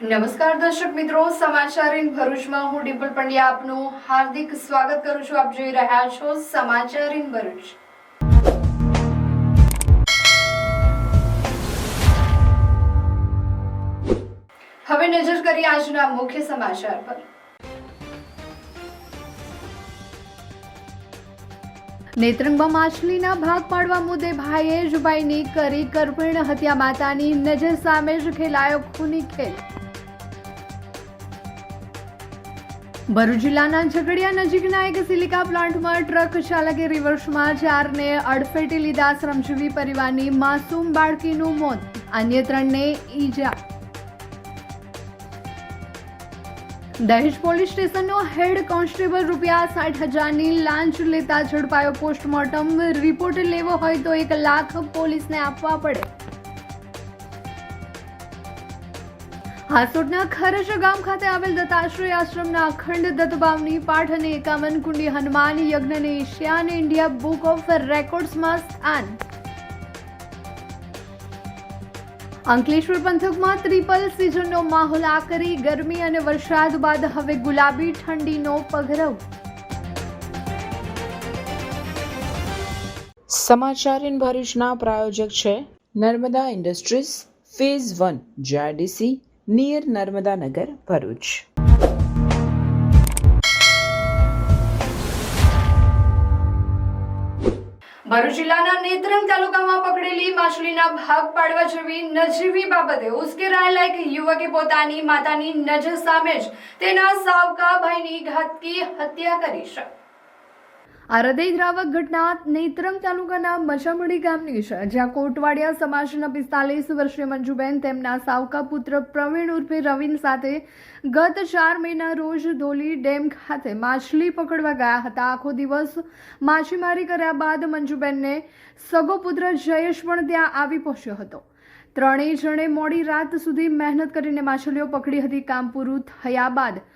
નમસ્કાર દર્શક મિત્રો, સમાચાર ઇન ભરૂચમાં હું ડિમ્પલ પંડ્યા આપનું હાર્દિક સ્વાગત કરું છું. આપ જોઈ રહ્યા છો સમાચાર ઇન ભરૂચ. હવે નજર કરીએ આજના મુખ્ય સમાચાર પર. નેત્રંગમાં માછલીના ભાગ પાડવા મુદ્દે ભાઈએ જ ભાઈની કરી કરપીણ હત્યા. માતાની નજર સામે જ ખેલાયો ખૂની ખેલ. ભરૂચ જિલ્લાના ઝઘડિયા નજીકના એક સિલિકા પ્લાન્ટમાં ટ્રક ચાલકે રિવર્સમાં 4ને અડફેટે લીધા. શ્રમજીવી પરિવારની માસૂમ બાળકીનું મોત, અન્ય 3ને ઈજા. દહેજ પોલીસ સ્ટેશનનો હેડ કોન્સ્ટેબલ ₹60,000ની લાંચ લેતા ઝડપાયો. પોસ્ટમોર્ટમ રિપોર્ટ લેવો હોય તો 1 લાખ પોલીસને આપવા પડે. હાસોટના ખરજ ગામ ખાતે આવેલ દત્તાશ્રય આશ્રમના અખંડ દત્તભાવની પાઠ અને 51 કુંડી હનુમાન યજ્ઞને એશિયાન ઇન્ડિયા બુક ઓફ રેકોર્ડ્સમાં સ્થાન. અંકલેશ્વર પંથકમાં ટ્રિપલ સિઝનનો માહોલ. આકરી ગરમી અને વરસાદ બાદ હવે ગુલાબી ઠંડીનો પગરવ. સમાચાર ઇન ભરૂચના પ્રાયોજક છે Narmada industries phase 1 GIDC near Narmada Nagar Bharuch. Bharuch જિલ્લાના નેત્રંગ તાલુકામાં પકડેલી માછલીના ભાગ પાડવા જેવી નજીવી બાબતે ઉશ્કેરાયેલા એક યુવકે પોતાની માતાની નજર સામે જ તેના સાવકા ભાઈની ઘાતકી હત્યા કરી છે. આ હૃદયદ્રાવક ઘટના નેત્રંગ તાલુકાના મચામડી ગામની છે, જ્યાં કોટવાડિયા સમાજના 45 વર્ષીય મંજુબેન તેમના સાવકા પુત્ર પ્રવીણ ઉર્ફે રવિન સાથે ગત 4 મેના રોજ ધોલી ડેમ ખાતે માછલી પકડવા ગયા હતા. આખો દિવસ માછીમારી કર્યા બાદ મંજુબેનને સગો પુત્ર જયેશ પણ ત્યાં આવી પહોંચ્યો હતો. ત્રણેય જણે મોડી રાત સુધી મહેનત કરીને માછલીઓ પકડી હતી. કામ પૂરું થયા બાદ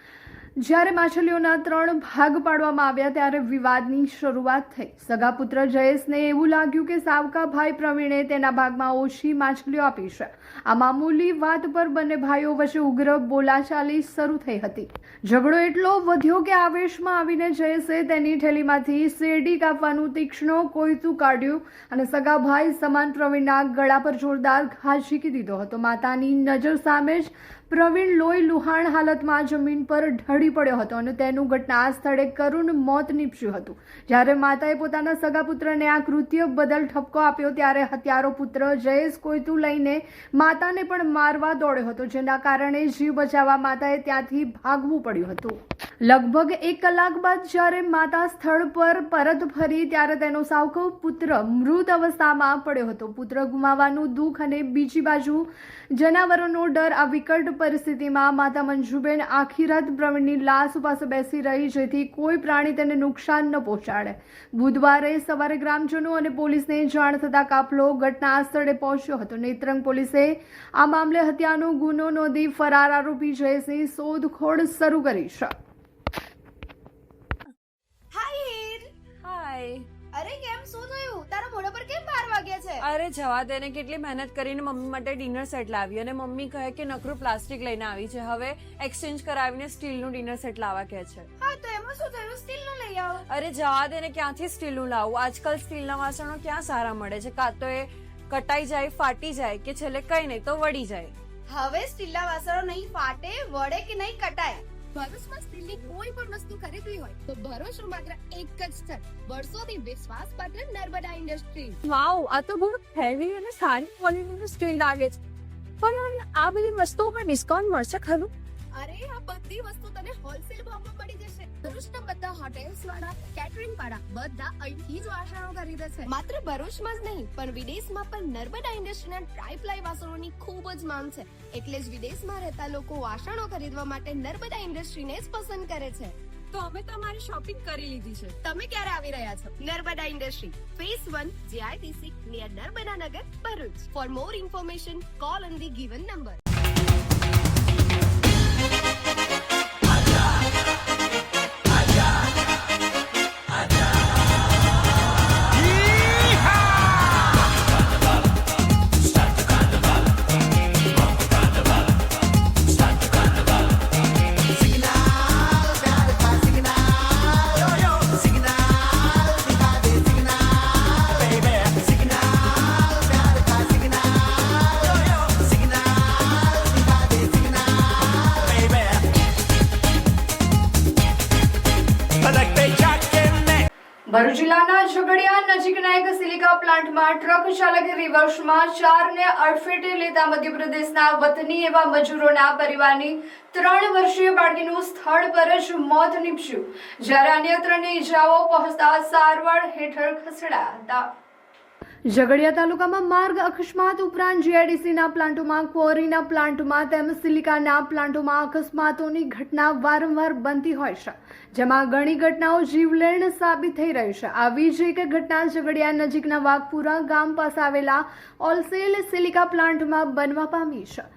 જ્યારે માછલીઓના 3 ભાગ પાડવામાં આવ્યા ત્યારે વિવાદની શરૂઆત થઈ. સગા પુત્ર જયેશને એવું લાગ્યું કે સાવકા ભાઈ પ્રવીણે તેના ભાગમાં ઓછી માછલીઓ આપી છે. આ મામૂલી વાત પર બંને ભાઈઓ વચ્ચે ઉગ્ર બોલાચાલી શરૂ થઈ હતી. ઝઘડો એટલો વધ્યો કે આવેશમાં આવીને જયેશે તેની થેલીમાંથી શેરડી કાપવાનું તીક્ષ્ણ કોયતું કાઢ્યું અને સગા ભાઈ સમાન પ્રવીણના ગળા પર જોરદાર ઘા ઝીકી દીધો હતો. માતાની નજર સામે જ પ્રવીણ લોહી લુહાણ હાલતમાં જમીન પર ઢળી પડ્યો હતો અને તેનું ઘટના સ્થળે કરુણ મોત નીપજ્યું હતું. જ્યારે માતાએ પોતાના સગા પુત્રને આ કૃત્ય બદલ ઠપકો આપ્યો ત્યારે હત્યારો પુત્ર જયેશ કોયતું લઈને માતાને પણ મારવા દોડ્યો હતો, જેના કારણે જીવ બચાવવા માતાએ ત્યાંથી ભાગવું પડ્યું હતું. લગભગ 1 કલાક બાદ જ્યારે માતા સ્થળ પર પરત ફરી ત્યારે તેનો સાવકો પુત્ર મૃત અવસ્થામાં પડ્યો હતો. પુત્ર ગુમાવવાનું દુઃખ અને બીજી બાજુ જનાવરોનો ડર. આ વિકટ પરિસ્થિતિમાં માતા મંજુબેન આખી રાત પ્રવીણની લાશ પાસે બેસી રહી, જેથી કોઈ પ્રાણી તેને નુકસાન ન પહોંચાડે. બુધવારે સવારે ગ્રામજનો અને પોલીસને જાણ થતા કાફલો ઘટના સ્થળે પહોંચ્યો હતો. નેત્રંગ પોલીસે આ મામલે હત્યાનો ગુનો નોંધી ફરાર આરોપી જયેશની શોધખોળ શરૂ કરી છે. અરે કેમ શું થયું? તારા મોઢા પર કેમ 12 વાગ્યા છે? અરે જવા દે ને, કેટલી મહેનત કરીને મમ્મી માટે ડિનર સેટ લાવી અને મમ્મી કહે કે નકરું પ્લાસ્ટિક લઈને આવી છે, હવે એક્સચેન્જ કરાવીને સ્ટીલનું ડિનર સેટ લાવવા કહે છે. હા તો એમાં શું થયું? સ્ટીલનું લઈ આવો. અરે જવા દે ને, ક્યાંથી સ્ટીલનું લાવું? આજકાલ સ્ટીલના વાસણો ક્યાં સારા મળે છે? કાં તો એ કટાઈ જાય, ફાટી જાય કે છેલ્લે કઈ નહીં તો વળી જાય. હવે સ્ટીલના વાસણો નહીં ફાટે, વળે કે નહીં કટાય. ભરૂચમાં સ્ટીલની કોઈ પણ વસ્તુ ખરીદવી હોય તો ભરૂચનું માત્ર એક જ સ્થળ, વર્ષોથી વિશ્વાસપાત્ર નર્મદા ઇન્ડસ્ટ્રીઝ. વાવ, આ તો બહુ હેવી અને સારી ક્વોલિટીનું સ્ટીલ લાગે છે. પણ આ બધી વસ્તુઓ પર ડિસ્કાઉન્ટ મળશે ખરું? અરે આ બધી વસ્તુ તને હોલસેલ ભાવમાં મળી જશે. ભરૂચના બધા હોટેલ્સ વાળા, કેટરિંગ વાળા બધા અહીંથી જ વાસણો ખરીદે છે. માત્ર ભરૂચમાં જ નહીં પણ વિદેશમાં પણ નર્મદા ઇન્ડસ્ટ્રીના ટ્રાય-પ્લાય વાસણોની ખૂબ જ માંગ છે. એટલે જ વિદેશમાં રહેતા લોકો વાસણો ખરીદવા માટે નર્મદા ઇન્ડસ્ટ્રીને જ પસંદ કરે છે. તો અમે તમારી શોપિંગ કરી લીધી છે. તમે ક્યારે આવી રહ્યા છો? Narmada industry phase 1 GIDC near Narmada Nagar Bharuch. For more information call on the given number. Bharuch જિલ્લાના ઝઘડિયા નજીકના એક સિલિકા પ્લાન્ટમાં ટ્રક ચાલકે રિવર્સમાં 4ને અડફેટે લેતા મધ્યપ્રદેશના વતની એવા મજૂરોના પરિવારની 3 વર્ષીય બાળકીનું સ્થળ પર જ મોત નીપજ્યું, જ્યારે અન્ય 3ને ઈજાઓ પહોંચતા સારવાર હેઠળ ખસેડાયા હતા. ઝઘડિયા તાલુકામાં માર્ગ અકસ્માત ઉપરાંત જીઆઈડીસીના પ્લાન્ટોમાં, ક્વોરીના પ્લાન્ટોમાં તેમજ સિલિકાના પ્લાન્ટોમાં અકસ્માતોની ઘટના વારંવાર બનતી હોય છે, જેમાં ઘણી ઘટનાઓ જીવલેણ સાબિત થઈ રહી છે. આવી જ એક ઘટના ઝઘડિયા નજીકના વાઘપુરા ગામ પાસે આવેલા ઓલસેલ સિલિકા પ્લાન્ટમાં બનવા પામી છે.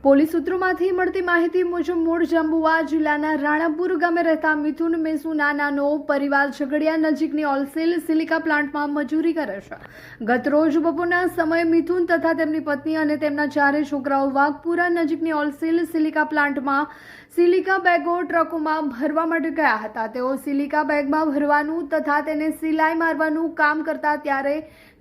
પોલીસ સૂત્રોમાંથી મળતી માહિતી મુજબ મૂળ જંબુવા જિલ્લાના રાણાપુર ગામે રહેતા મિથુન મેસુ નાનાનો પરિવાર ઝઘડિયા નજીકની ઓલસેલ સિલિકા પ્લાન્ટમાં મજૂરી કરે છે. ગત રોજ બપોરના સમયે મિથુન તથા તેમની પત્ની અને તેમના 4 છોકરાઓ વાઘપુરા નજીકની ઓલસેલ સિલિકા પ્લાન્ટમાં સિલિકા બેગો ટ્રકોમાં ભરવા માટે ગયા હતા. તેઓ સિલિકા બેગમાં ભરવાનું તથા તેને સિલાઈ મારવાનું કામ કરતા ત્યારે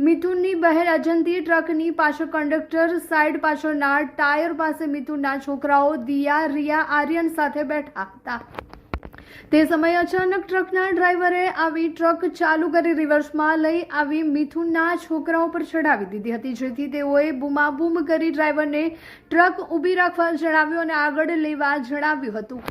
મિથુનની બહેન અજંતી ટ્રકની પાછળ કંડક્ટર સાઈડ પાછળના ટાયર પાસે મિથુનના છોકરાઓ દિયા, રિયા, આર્યન સાથે બેઠા હતા. તે સમયે અચાનક ટ્રકના ડ્રાઈવરે આવી ટ્રક ચાલુ કરી રિવર્સમાં લઈ આવી મિથુનના છોકરાઓ પર ચડાવી દીધી હતી, જેથી તેઓએ બૂમાબૂમ કરી ડ્રાઈવરને ટ્રક ઊભી રાખવા જણાવ્યું અને આગળ લેવા જણાવ્યું હતું.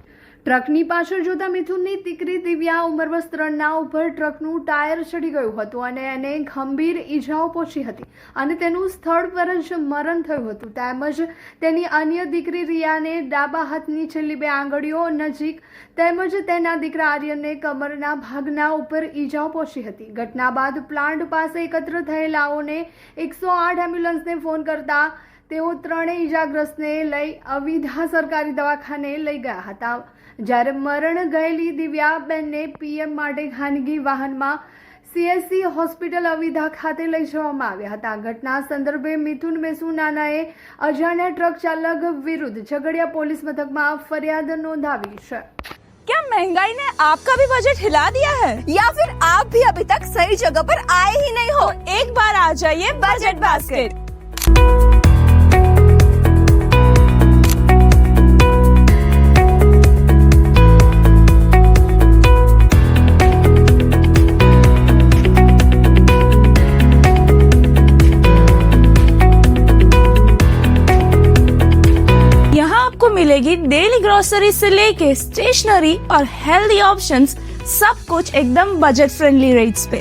ટ્રકની પાછળ જોતા મિથુનની દીકરી દિવ્યા ઉંમર વર્ષ 3ના ઉપર ટ્રકનું ટાયર ચડી ગયું હતું અને એને ગંભીર ઈજાઓ પહોંચી હતી અને તેનું સ્થળ પર જ મરણ થયું હતું. તેમજ તેની અન્ય દીકરી રિયાને ડાબા હાથની છેલ્લી 2 આંગળીઓ નજીક તેમજ તેના દીકરા આર્યનને કમરના ભાગના ઉપર ઈજાઓ પહોંચી હતી. ઘટના બાદ પ્લાન્ટ પાસે એકત્ર થયેલાઓને 108 એમ્બ્યુલન્સને ફોન કરતા તેઓ 3 ઈજાગ્રસ્તને લઈ અવિધા સરકારી દવાખાને લઈ ગયા હતા, જ્યારે મરણ ગયેલી દિવ્યાબેનને પીએમ માટે ખાનગી વાહનમાં CSC હોસ્પિટલ અવિધા ખાતે લઈ જવામાં આવ્યા હતા. ઘટના સંદર્ભે મિથુન મેસુ નાનાએ અજાણ્યા ટ્રક ચાલક વિરુદ્ધ ઝઘડિયા પોલીસ મથકમાં ફરિયાદ નોંધાવી છે. क्या महंगाई ने आपका भी बजट हिला दिया है या फिर आप भी अभी तक सही जगह पर आए ही नहीं हो? एक बार आ जाइए बजट बास्केट. मिलेगी डेली ग्रोसरी से लेके स्टेशनरी और हेल्दी ऑप्शंस, सब कुछ एकदम बजट फ्रेंडली रेट्स पे.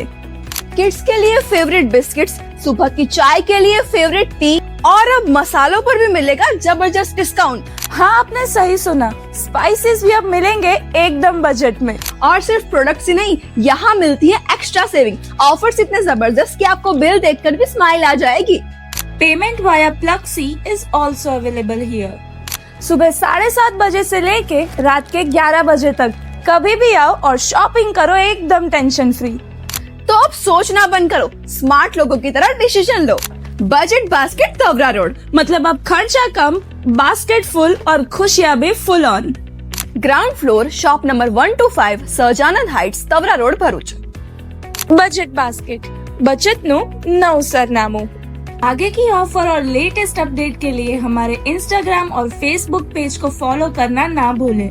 किड्स के लिए फेवरेट बिस्किट्स, सुबह की चाय के लिए फेवरेट टी और अब मसालों पर भी मिलेगा जबरदस्त डिस्काउंट. हाँ, आपने सही सुना, स्पाइसेस भी अब मिलेंगे एकदम बजट में. और सिर्फ प्रोडक्ट्स ही नहीं, यहाँ मिलती है एक्स्ट्रा सेविंग. ऑफर्स इतने जबरदस्त कि आपको बिल देखकर भी स्माइल आ जाएगी. Payment via Pluxee is also available here. सुबह 7:30 बजे से लेके रात के 11 बजे तक कभी भी आओ और शॉपिंग करो एकदम टेंशन फ्री. तो अब सोचना बंद करो, स्मार्ट लोगों की तरह डिसीजन लो. बजट बास्केट तवरा रोड, मतलब अब खर्चा कम, बास्केट फुल और खुशियां भी full on. Ground floor, shop number 125, Sahajanand heights, Tavra road, Bharuch. Budget basket, बचत નું નવું સરનામું. आगे की ऑफर और लेटेस्ट अपडेट के लिए हमारे इंस्टाग्राम और फेसबुक पेज को फॉलो करना ना भूलें.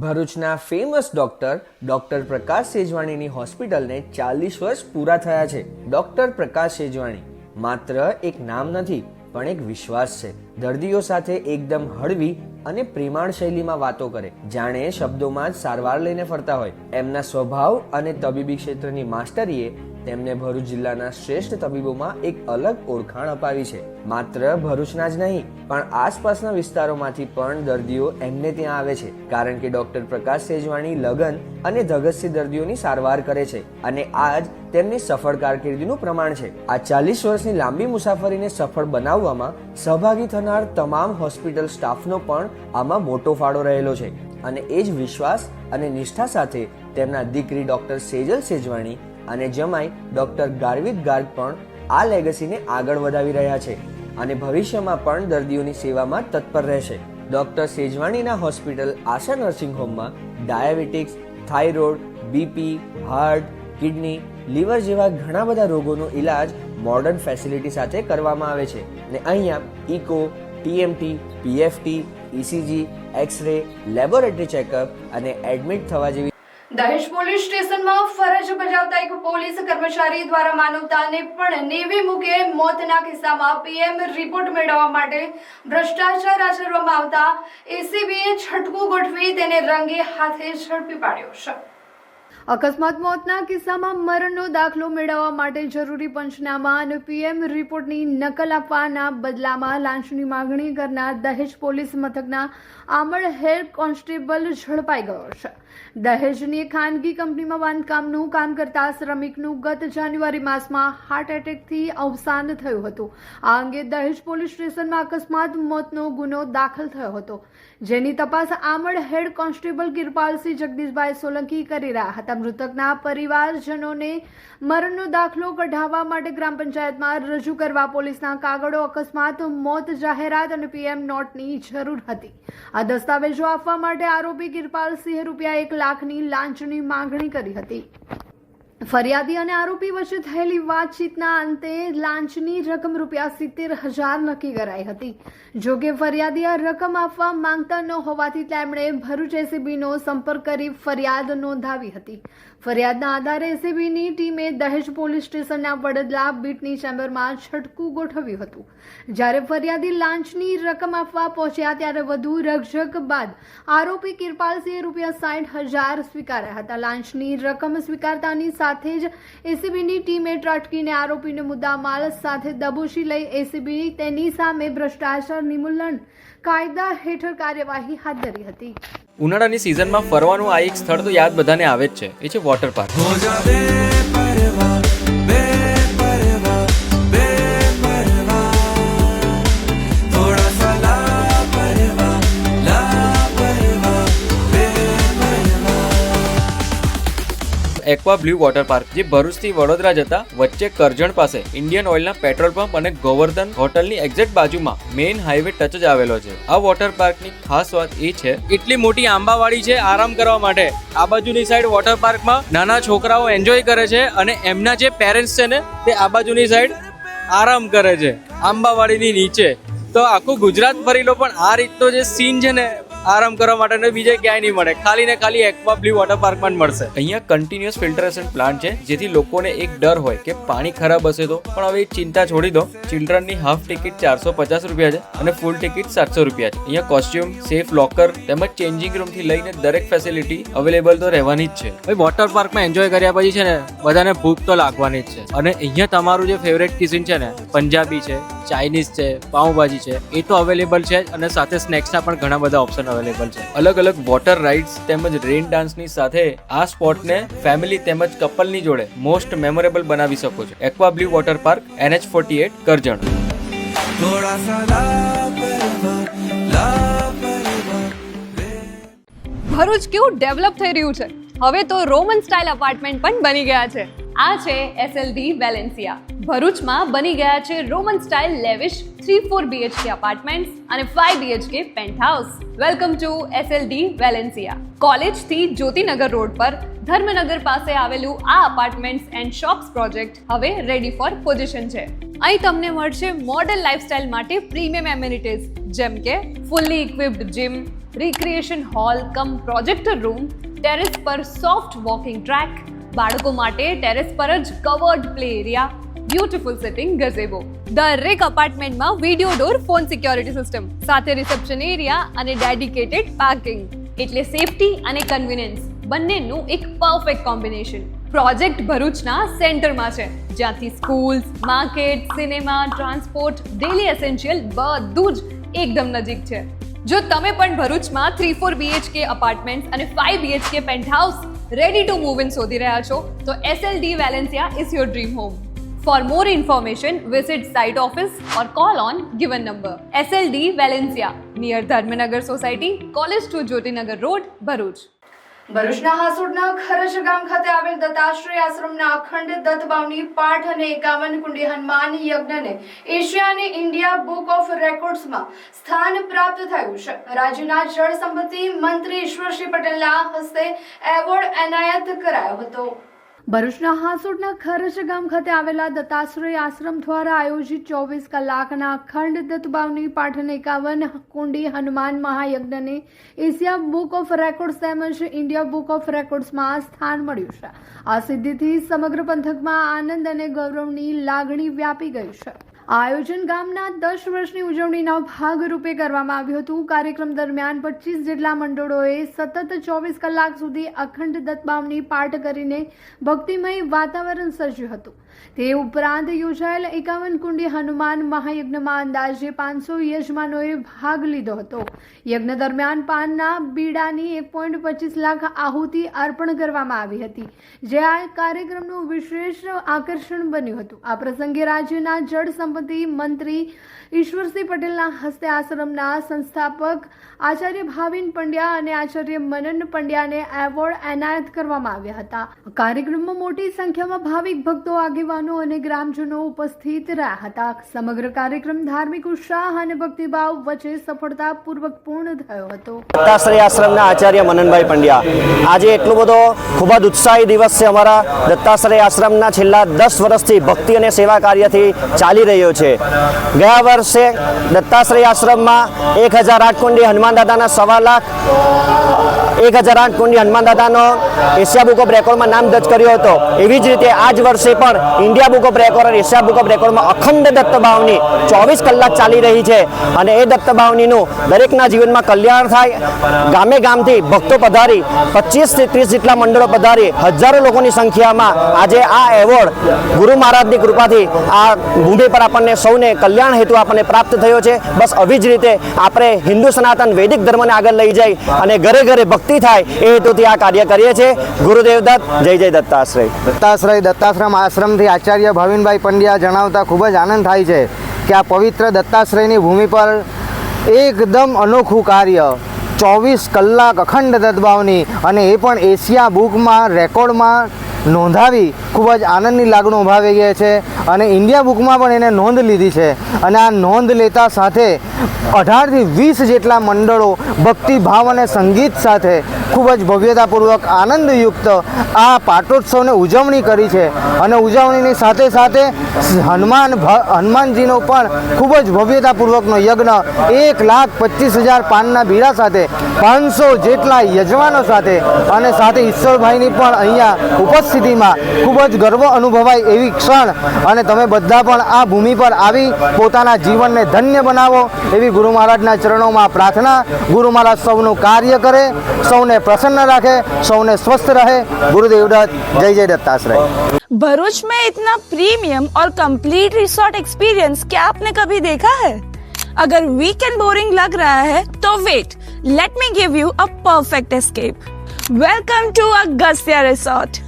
ભરૂચના ફેમસ ડોક્ટર પ્રકાશ સેજવાણીની હોસ્પિટલને 40 વર્ષ પૂરા થયા છે. ડોક્ટર પ્રકાશ સેજવાણી માત્ર એક નામ નથી પણ એક વિશ્વાસ છે. દર્દીઓ સાથે એકદમ હળવી અને પ્રેમાળ શૈલીમાં વાતો કરે, જાણે શબ્દોમાં જ સારવાર લઈને ફરતા હોય. એમના સ્વભાવ અને તબીબી ક્ષેત્રની માસ્ટરીએ તેમને ભરૂચ જિલ્લાના શ્રેષ્ઠ તબીબોમાં એક અલગ ઓળખાણ અપાવી છે. માત્ર ભરૂચના જ નહીં પણ આસપાસના વિસ્તારોમાંથી પણ દર્દીઓ એમને ત્યાં આવે છે, કારણ કે ડોક્ટર પ્રકાશ સેજવાણી લગન અને ધગસથી દર્દીઓની સારવાર કરે છે અને આ જ તેમની સફળ કારકિર્દીનું પ્રમાણ છે. આ 40 વર્ષની લાંબી મુસાફરીને સફળ બનાવવામાં સહભાગી થનાર તમામ હોસ્પિટલ સ્ટાફનો પણ આમાં મોટો ફાળો રહેલો છે અને એ જ વિશ્વાસ અને નિષ્ઠા સાથે તેમના દીકરી ડોક્ટર સેજલ સેજવાણી અને જમાઈ ડોક્ટર ગાર્વિક ગાર્ગ પણ આ લેગસીને આગળ વધાવી રહ્યા છે અને ભવિષ્યમાં પણ દર્દીઓની સેવામાં તત્પર રહેશે. ડોક્ટર સેજવાણીના હોસ્પિટલ આશા નર્સિંગ હોમમાં diabetics, thyroid, BP, heart, kidney, liver જેવા ઘણા બધા રોગોનો ઇલાજ મોડર્ન ફેસિલિટી સાથે કરવામાં આવે છે અને અહીંયા echo, TMT, PFT, ECG, X ray, laboratory checkup અને એડમિટ થવા જેવી દહેજ પોલીસ સ્ટેશનમાં ફરજ બજાવતા એક પોલીસ કર્મચારી દ્વારા માનવતાને પણ નેવે મૂકે મોતના કિસ્સામાં પીએમ રિપોર્ટ મેળવવા માટે ભ્રષ્ટાચાર આચરવામાં આવતા એસીબીએ છટકું ગોઠવી તેને રંગે હાથે ઝડપી પાડ્યો છે. અકસ્માત મોતના કિસ્સામાં મરણનો દાખલો મેળવવા માટે જરૂરી પંચનામા અને પીએમ રિપોર્ટની નકલ આપવાના બદલામાં લાંચની માગણી કરનાર દહેજ પોલીસ મથકના આમળ હેડ કોન્સ્ટેબલ ઝડપાઈ ગયો છે. દહેજની ખાનગી કંપનીમાં બાંધકામનું કામ કરતા શ્રમિકનું ગત જાન્યુઆરી માસમાં હાર્ટ એટેકથી અવસાન થયું હતું. આ અંગે દહેજ પોલીસ સ્ટેશનમાં અકસ્માત મોતનો ગુનો દાખલ થયો હતો, જેની તપાસ આમળ હેડ કોન્સ્ટેબલ કિરપાલસિંહ જગદીશભાઈ સોલંકી કરી રહ્યા હતા. મૃતકના પરિવારજનોને મરણનો દાખલો કઢાવવા માટે ગ્રામ પંચાયતમાં રજૂ કરવા પોલીસના કાગળો, અકસ્માત મોત જાહેરાત અને પીએમ નોટની જરૂર હતી. આ દસ્તાવેજો આપવા માટે આરોપી કિરપાલસિંહે રૂપિયા 1 લાખની લાંચની માંગણી કરી હતી. ફરિયાદી અને આરોપી વચ્ચે થયેલી વાતચીતના અંતે લાંચની રકમ રૂપિયા 70,000 નક્કી કરાઈ હતી. જોકે ફરિયાદી આ રકમ આપવા માંગતા ન હોવાથી તેમણે ભરૂચ એસીબીનો સંપર્ક કરી ફરિયાદ નોંધાવી હતી. ફરિયાદના આધારે એસીબીની ટીમે દહેજ પોલીસ સ્ટેશનના વડોદરા બીટની ચેમ્બરમાં છટકું ગોઠવ્યું હતું. જ્યારે ફરિયાદી લાંચની રકમ આપવા પહોંચ્યા ત્યારે વધુ રકઝક બાદ આરોપી કિરપાલસિંહે રૂપિયા 60,000 સ્વીકાર્યા હતા. લાંચની રકમ સ્વીકારતાની સાથે જ એસીબીની ટીમે ત્રાટકીને આરોપીને મુદ્દામાલ સાથે દબોચી લઈ એસીબી તેની સામે ભ્રષ્ટાચાર નિર્મૂલન કાયદા હેઠળ કાર્યવાહી હાથ ધરી હતી. ઉનાળાની સિઝનમાં ફરવાનું આ એક સ્થળ તો યાદ બધાને આવે જ છે, એ છે water park. Aqua blue water park જે ભરૂચથી વડોદરા જતા વચ્ચે કરજણ પાસે ઇન્ડિયન ઓઇલના પેટ્રોલ પંપ અને ગોવર્ધન હોટલની એક્ઝેક્ટ બાજુમાં મેઇન હાઈવે ટચ જ આવેલો છે. આ વોટર પાર્કની ખાસ વાત એ છે, એટલી મોટી આંબાવાડી છે આરામ કરવા માટે. આ બાજુની સાઈડ વોટર પાર્કમાં નાના છોકરાઓ એન્જોય કરે છે અને એમના જે પેરેન્ટ્સ છે ને તે આ બાજુની સાઈડ આરામ કરે છે આંબાવાડીની નીચે. તો આખું ગુજરાત ફરી લો પણ આ રીતનો જે સીન છે ને આરામ કરવા માટે બીજે ક્યાંય નહીં મળે, ખાલી ને ખાલી એક્વા બ્લુ વોટર પાર્કમાં જ મળશે. અહીંયા કન્ટિન્યુઅસ ફિલ્ટરેશન પ્લાન્ટ છે, જેથી લોકોને એક ડર હોય કે પાણી ખરાબ હશે તો, પણ હવે ચિંતા છોડી દો. ચિલ્ડ્રનની હાફ ટિકિટ 450 રૂપિયા છે અને ફૂલ ટિકિટ 700 રૂપિયા છે. અહીંયા કોસ્ટ્યુમ, સેફ લોકર તેમજ ચેન્જિંગ રૂમ થી લઈને દરેક ફેસિલિટી અવેલેબલ તો રહેવાની જ છે. ભાઈ વોટર પાર્કમાં એન્જોય કર્યા પછી છે ને બધાને ભૂખ તો લાગવાની જ છે. અને અહીંયા તમારું જે ફેવરેટ કિચન છે ને, પંજાબી છે, ચાઇનીઝ છે, પાઉંભાજી છે, એ તો અવેલેબલ છે જ અને સાથે સ્નેક્સના પણ ઘણા બધા ઓપ્શન અવેલેબલ છે. અલગ અલગ વોટર રાઇડ્સ તેમજ રેન ડાન્સની સાથે આ સ્પોટને ફેમિલી તેમજ કપલની જોડે મોસ્ટ મેમોરેબલ બનાવી શકો છો. Aqua blue water park, NH48, Karjan. Bharuch કેવું ડેવલપ થઈ રહ્યું છે. હવે તો રોમન સ્ટાઇલ અપાર્ટમેન્ટ પણ બની ગયા છે. આ છે SLD વેલેન્સિયા. ભરૂચમાં બની ગયા છે Roman style lavish 3-4 BHK apartments અને 5 BHK penthouse. Welcome to SLD Valencia. કોલેજથી જ્યોતિનગર રોડ પર ધર્મનગર પાસે આવેલું આ અપાર્ટમેન્ટ્સ એન્ડ શોપ્સ પ્રોજેક્ટ હવે રેડી ફોર પોઝિશન છે. અહીં તમને મળશે મોડર્ન લાઇફસ્ટાઇલ માટે પ્રીમિયમ એમ્યુનિટીઝ જેમ કે fully equipped gym, recreation hall cum projector room, terrace પર સોફ્ટ વોકિંગ ટ્રેક, બાળકો માટે ટેરેસ પર જ covered play area, beautiful sitting gazebo. દરેક અપાર્ટમેન્ટમાં video door phone security system સાથે રિસેપ્શન એરિયા અને ડેડિકેટેડ પાર્કિંગ, એટલે સેફટી અને કન્વીનિયન્સ બંનેનું એક પરફેક્ટ કોમ્બિનેશન. પ્રોજેક્ટ ભરૂચના સેન્ટરમાં છે, જ્યાંથી schools, market, cinema, transport, daily essential બધું જ એકદમ નજીક છે. જો તમે પણ ભરૂચમાં 3-4 BHK અપાર્ટમેન્ટ્સ અને 5 BHK penthouse ready to move in શોધી રહ્યા છો તો SLD Valencia is your dream home. For more information, visit site office or call on given number. SLD Valencia, near Dharmanagar Society, College to Jyotinagar Road, Bharuch. ભરૂચના હાસોડના ખરજ ગામ ખાતે આવેલ દત્તાશ્રય આશ્રમના અખંડ દત્તભાવની પાઠ અને 51 કુંડી હનુમાન યજ્ઞને એશિયા અને ઇન્ડિયા બુક ઓફ રેકોર્ડ્સમાં સ્થાન પ્રાપ્ત થયું છે. રાજ્યના જળ સંપત્તિ મંત્રી ઈશ્વરસિંહ પટેલના હસ્તે એવોર્ડ એનાયત કરાયો હતો. ભરૂચના હાંસોટના ખરજ ગામ ખાતે આવેલા દત્તાશ્રય આશ્રમ દ્વારા આયોજિત 24 કલાકના અખંડ દત્તભાવની પાઠન 51 કુંડી હનુમાન મહાયજ્ઞને એશિયા બુક ઓફ રેકોર્ડ્સ તેમજ ઇન્ડિયા બુક ઓફ રેકોર્ડ્સમાં સ્થાન મળ્યું છે. આ સિદ્ધિથી સમગ્ર પંથકમાં આનંદ અને ગૌરવની લાગણી વ્યાપી ગઈ છે. આ આયોજન ગામના 10 વર્ષની ઉજવણીના ભાગરૂપે કરવામાં આવ્યું હતું. કાર્યક્રમ દરમિયાન 25 જેટલા મંડળોએ સતત 24 કલાક સુધી અખંડ દત્તભાવની પાઠ કરીને ભક્તિમય વાતાવરણ સર્જ્યું હતું. તે ઉપરાંત યોજાયેલ 51 કુંડી હનુમાન મહાયજ્ઞમાં અંદાજે 500 યજમાનોએ ભાગ લીધો હતો. યજ્ઞ દરમિયાન પાનના બીડાની 1.25 લાખ આહુતિ અર્પણ કરવામાં આવી હતી, જે આ કાર્યક્રમનું વિશેષ આકર્ષણ બન્યું હતું. આ પ્રસંગે રાજ્યના જળ સંપત્તિ મંત્રી ઈશ્વરસિંહ પટેલના હસ્તે આશ્રમના સંસ્થાપક આચાર્ય ભાવિન પંડ્યા અને આચાર્ય મનન પંડ્યાને એવોર્ડ એનાયત કરવામાં આવ્યા હતા. કાર્યક્રમમાં મોટી સંખ્યામાં ભાવિક ભક્તો, આગેવાનો અને ગ્રામજનો ઉપસ્થિત રહ્યા હતા. સમગ્ર કાર્યક્રમ ધાર્મિક ઉત્સાહ અને ભક્તિભાવ વચ્ચે સફળતાપૂર્વક પૂર્ણ થયો હતો. દત્તાશ્રય આશ્રમના આચાર્ય મનનભાઈ પંડ્યા, આજે એટલો બધો ખૂબ જ ઉત્સાહી દિવસ છે અમારા દત્તાશ્રય આશ્રમના છેલ્લા 10 વર્ષથી ભક્તિ અને સેવા કાર્યથી ચાલી રહ્યો છે. ગયા વર્ષે દત્તાશ્રય આશ્રમમાં 1008 કુંડી હનુમાન દાદાના 1.25 લાખ 1008 કુંડી હનુમાન દાદાનો એશિયા બુક ઓફ રેકોર્ડમાં નામ દર્જ કર્યો હતો. એવી જ રીતે આ જ વર્ષે પણ ઇન્ડિયા બુક ઓફ રેકોર્ડ અને એશિયા બુક ઓફ રેકોર્ડમાં અખંડ દત્તભાવની 24 કલાક ચાલી રહી છે. અને એ દત્તભાવનીનું દરેકના જીવનમાં કલ્યાણ થાય. ગામે ગામથી ભક્તો પધારી 25 થી 30 જેટલા મંડળો પધારી હજારો લોકોની સંખ્યામાં આજે આ એવોર્ડ ગુરુ મહારાજની કૃપાથી આ ભૂમિ પર આપણને સૌને કલ્યાણ હેતુ આપણને પ્રાપ્ત થયો છે. બસ આવી જ રીતે આપણે હિન્દુ સનાતન વૈદિક ધર્મને આગળ લઈ જઈ અને ઘરે ઘરે ભક્તિ થાય એ હેતુથી આ કાર્ય કરીએ છીએ. ગુરુદેવ દત્ત, જય જય દત્તાશ્રય. દત્તાશ્રમ આશ્રમથી આચાર્ય ભાવિનભાઈ પંડ્યા જણાવતા ખૂબ જ આનંદ થાય છે કે આ પવિત્ર દત્તાશ્રયની ભૂમિ પર એકદમ અનોખું કાર્ય 24 કલાક અખંડ દત્તભાવની અને એ પણ એશિયા બુકમાં રેકોર્ડમાં નોંધાવી ખૂબ જ આનંદની લાગણી ઉભાવી ગઈ છે. અને ઇન્ડિયા બુકમાં પણ એને નોંધ લીધી છે. અને આ નોંધ લેતા સાથે 18 થી 20 જેટલા મંડળો ભક્તિભાવ અને સંગીત સાથે ખૂબ જ ભવ્યતાપૂર્વક આનંદયુક્ત આ પાટોત્સવને ઉજવણી કરી છે. અને ઉજવણીની સાથે સાથે હનુમાનજીનો પણ ખૂબ જ ભવ્યતાપૂર્વકનો યજ્ઞ 1,25,000 પાનના બીડા સાથે 500 જેટલા યજમાનો સાથે અને સાથે ઈશ્વરભાઈની પણ અહીંયા ઉપસ્થિતિમાં ખૂબ જ ગર્વ અનુભવાય એવી ક્ષણ. અને તમે બધા પણ આ ભૂમિ પર આવી પોતાના જીવનને ધન્ય બનાવો એવી ગુરુ મહારાજના ચરણોમાં પ્રાર્થના. ગુરુ મહારાજ સૌનું કાર્ય કરે, સૌને प्रसन्न रखे, सौने स्वस्थ रहे. गुरुदेव दत्त, जय जय दत्ताश्रय. भरूच में इतना प्रीमियम और कंप्लीट रिसोर्ट एक्सपीरियंस क्या आपने कभी देखा है? अगर वीकेंड बोरिंग लग रहा है तो wait, let me give you a perfect escape. Welcome to Agastya resort.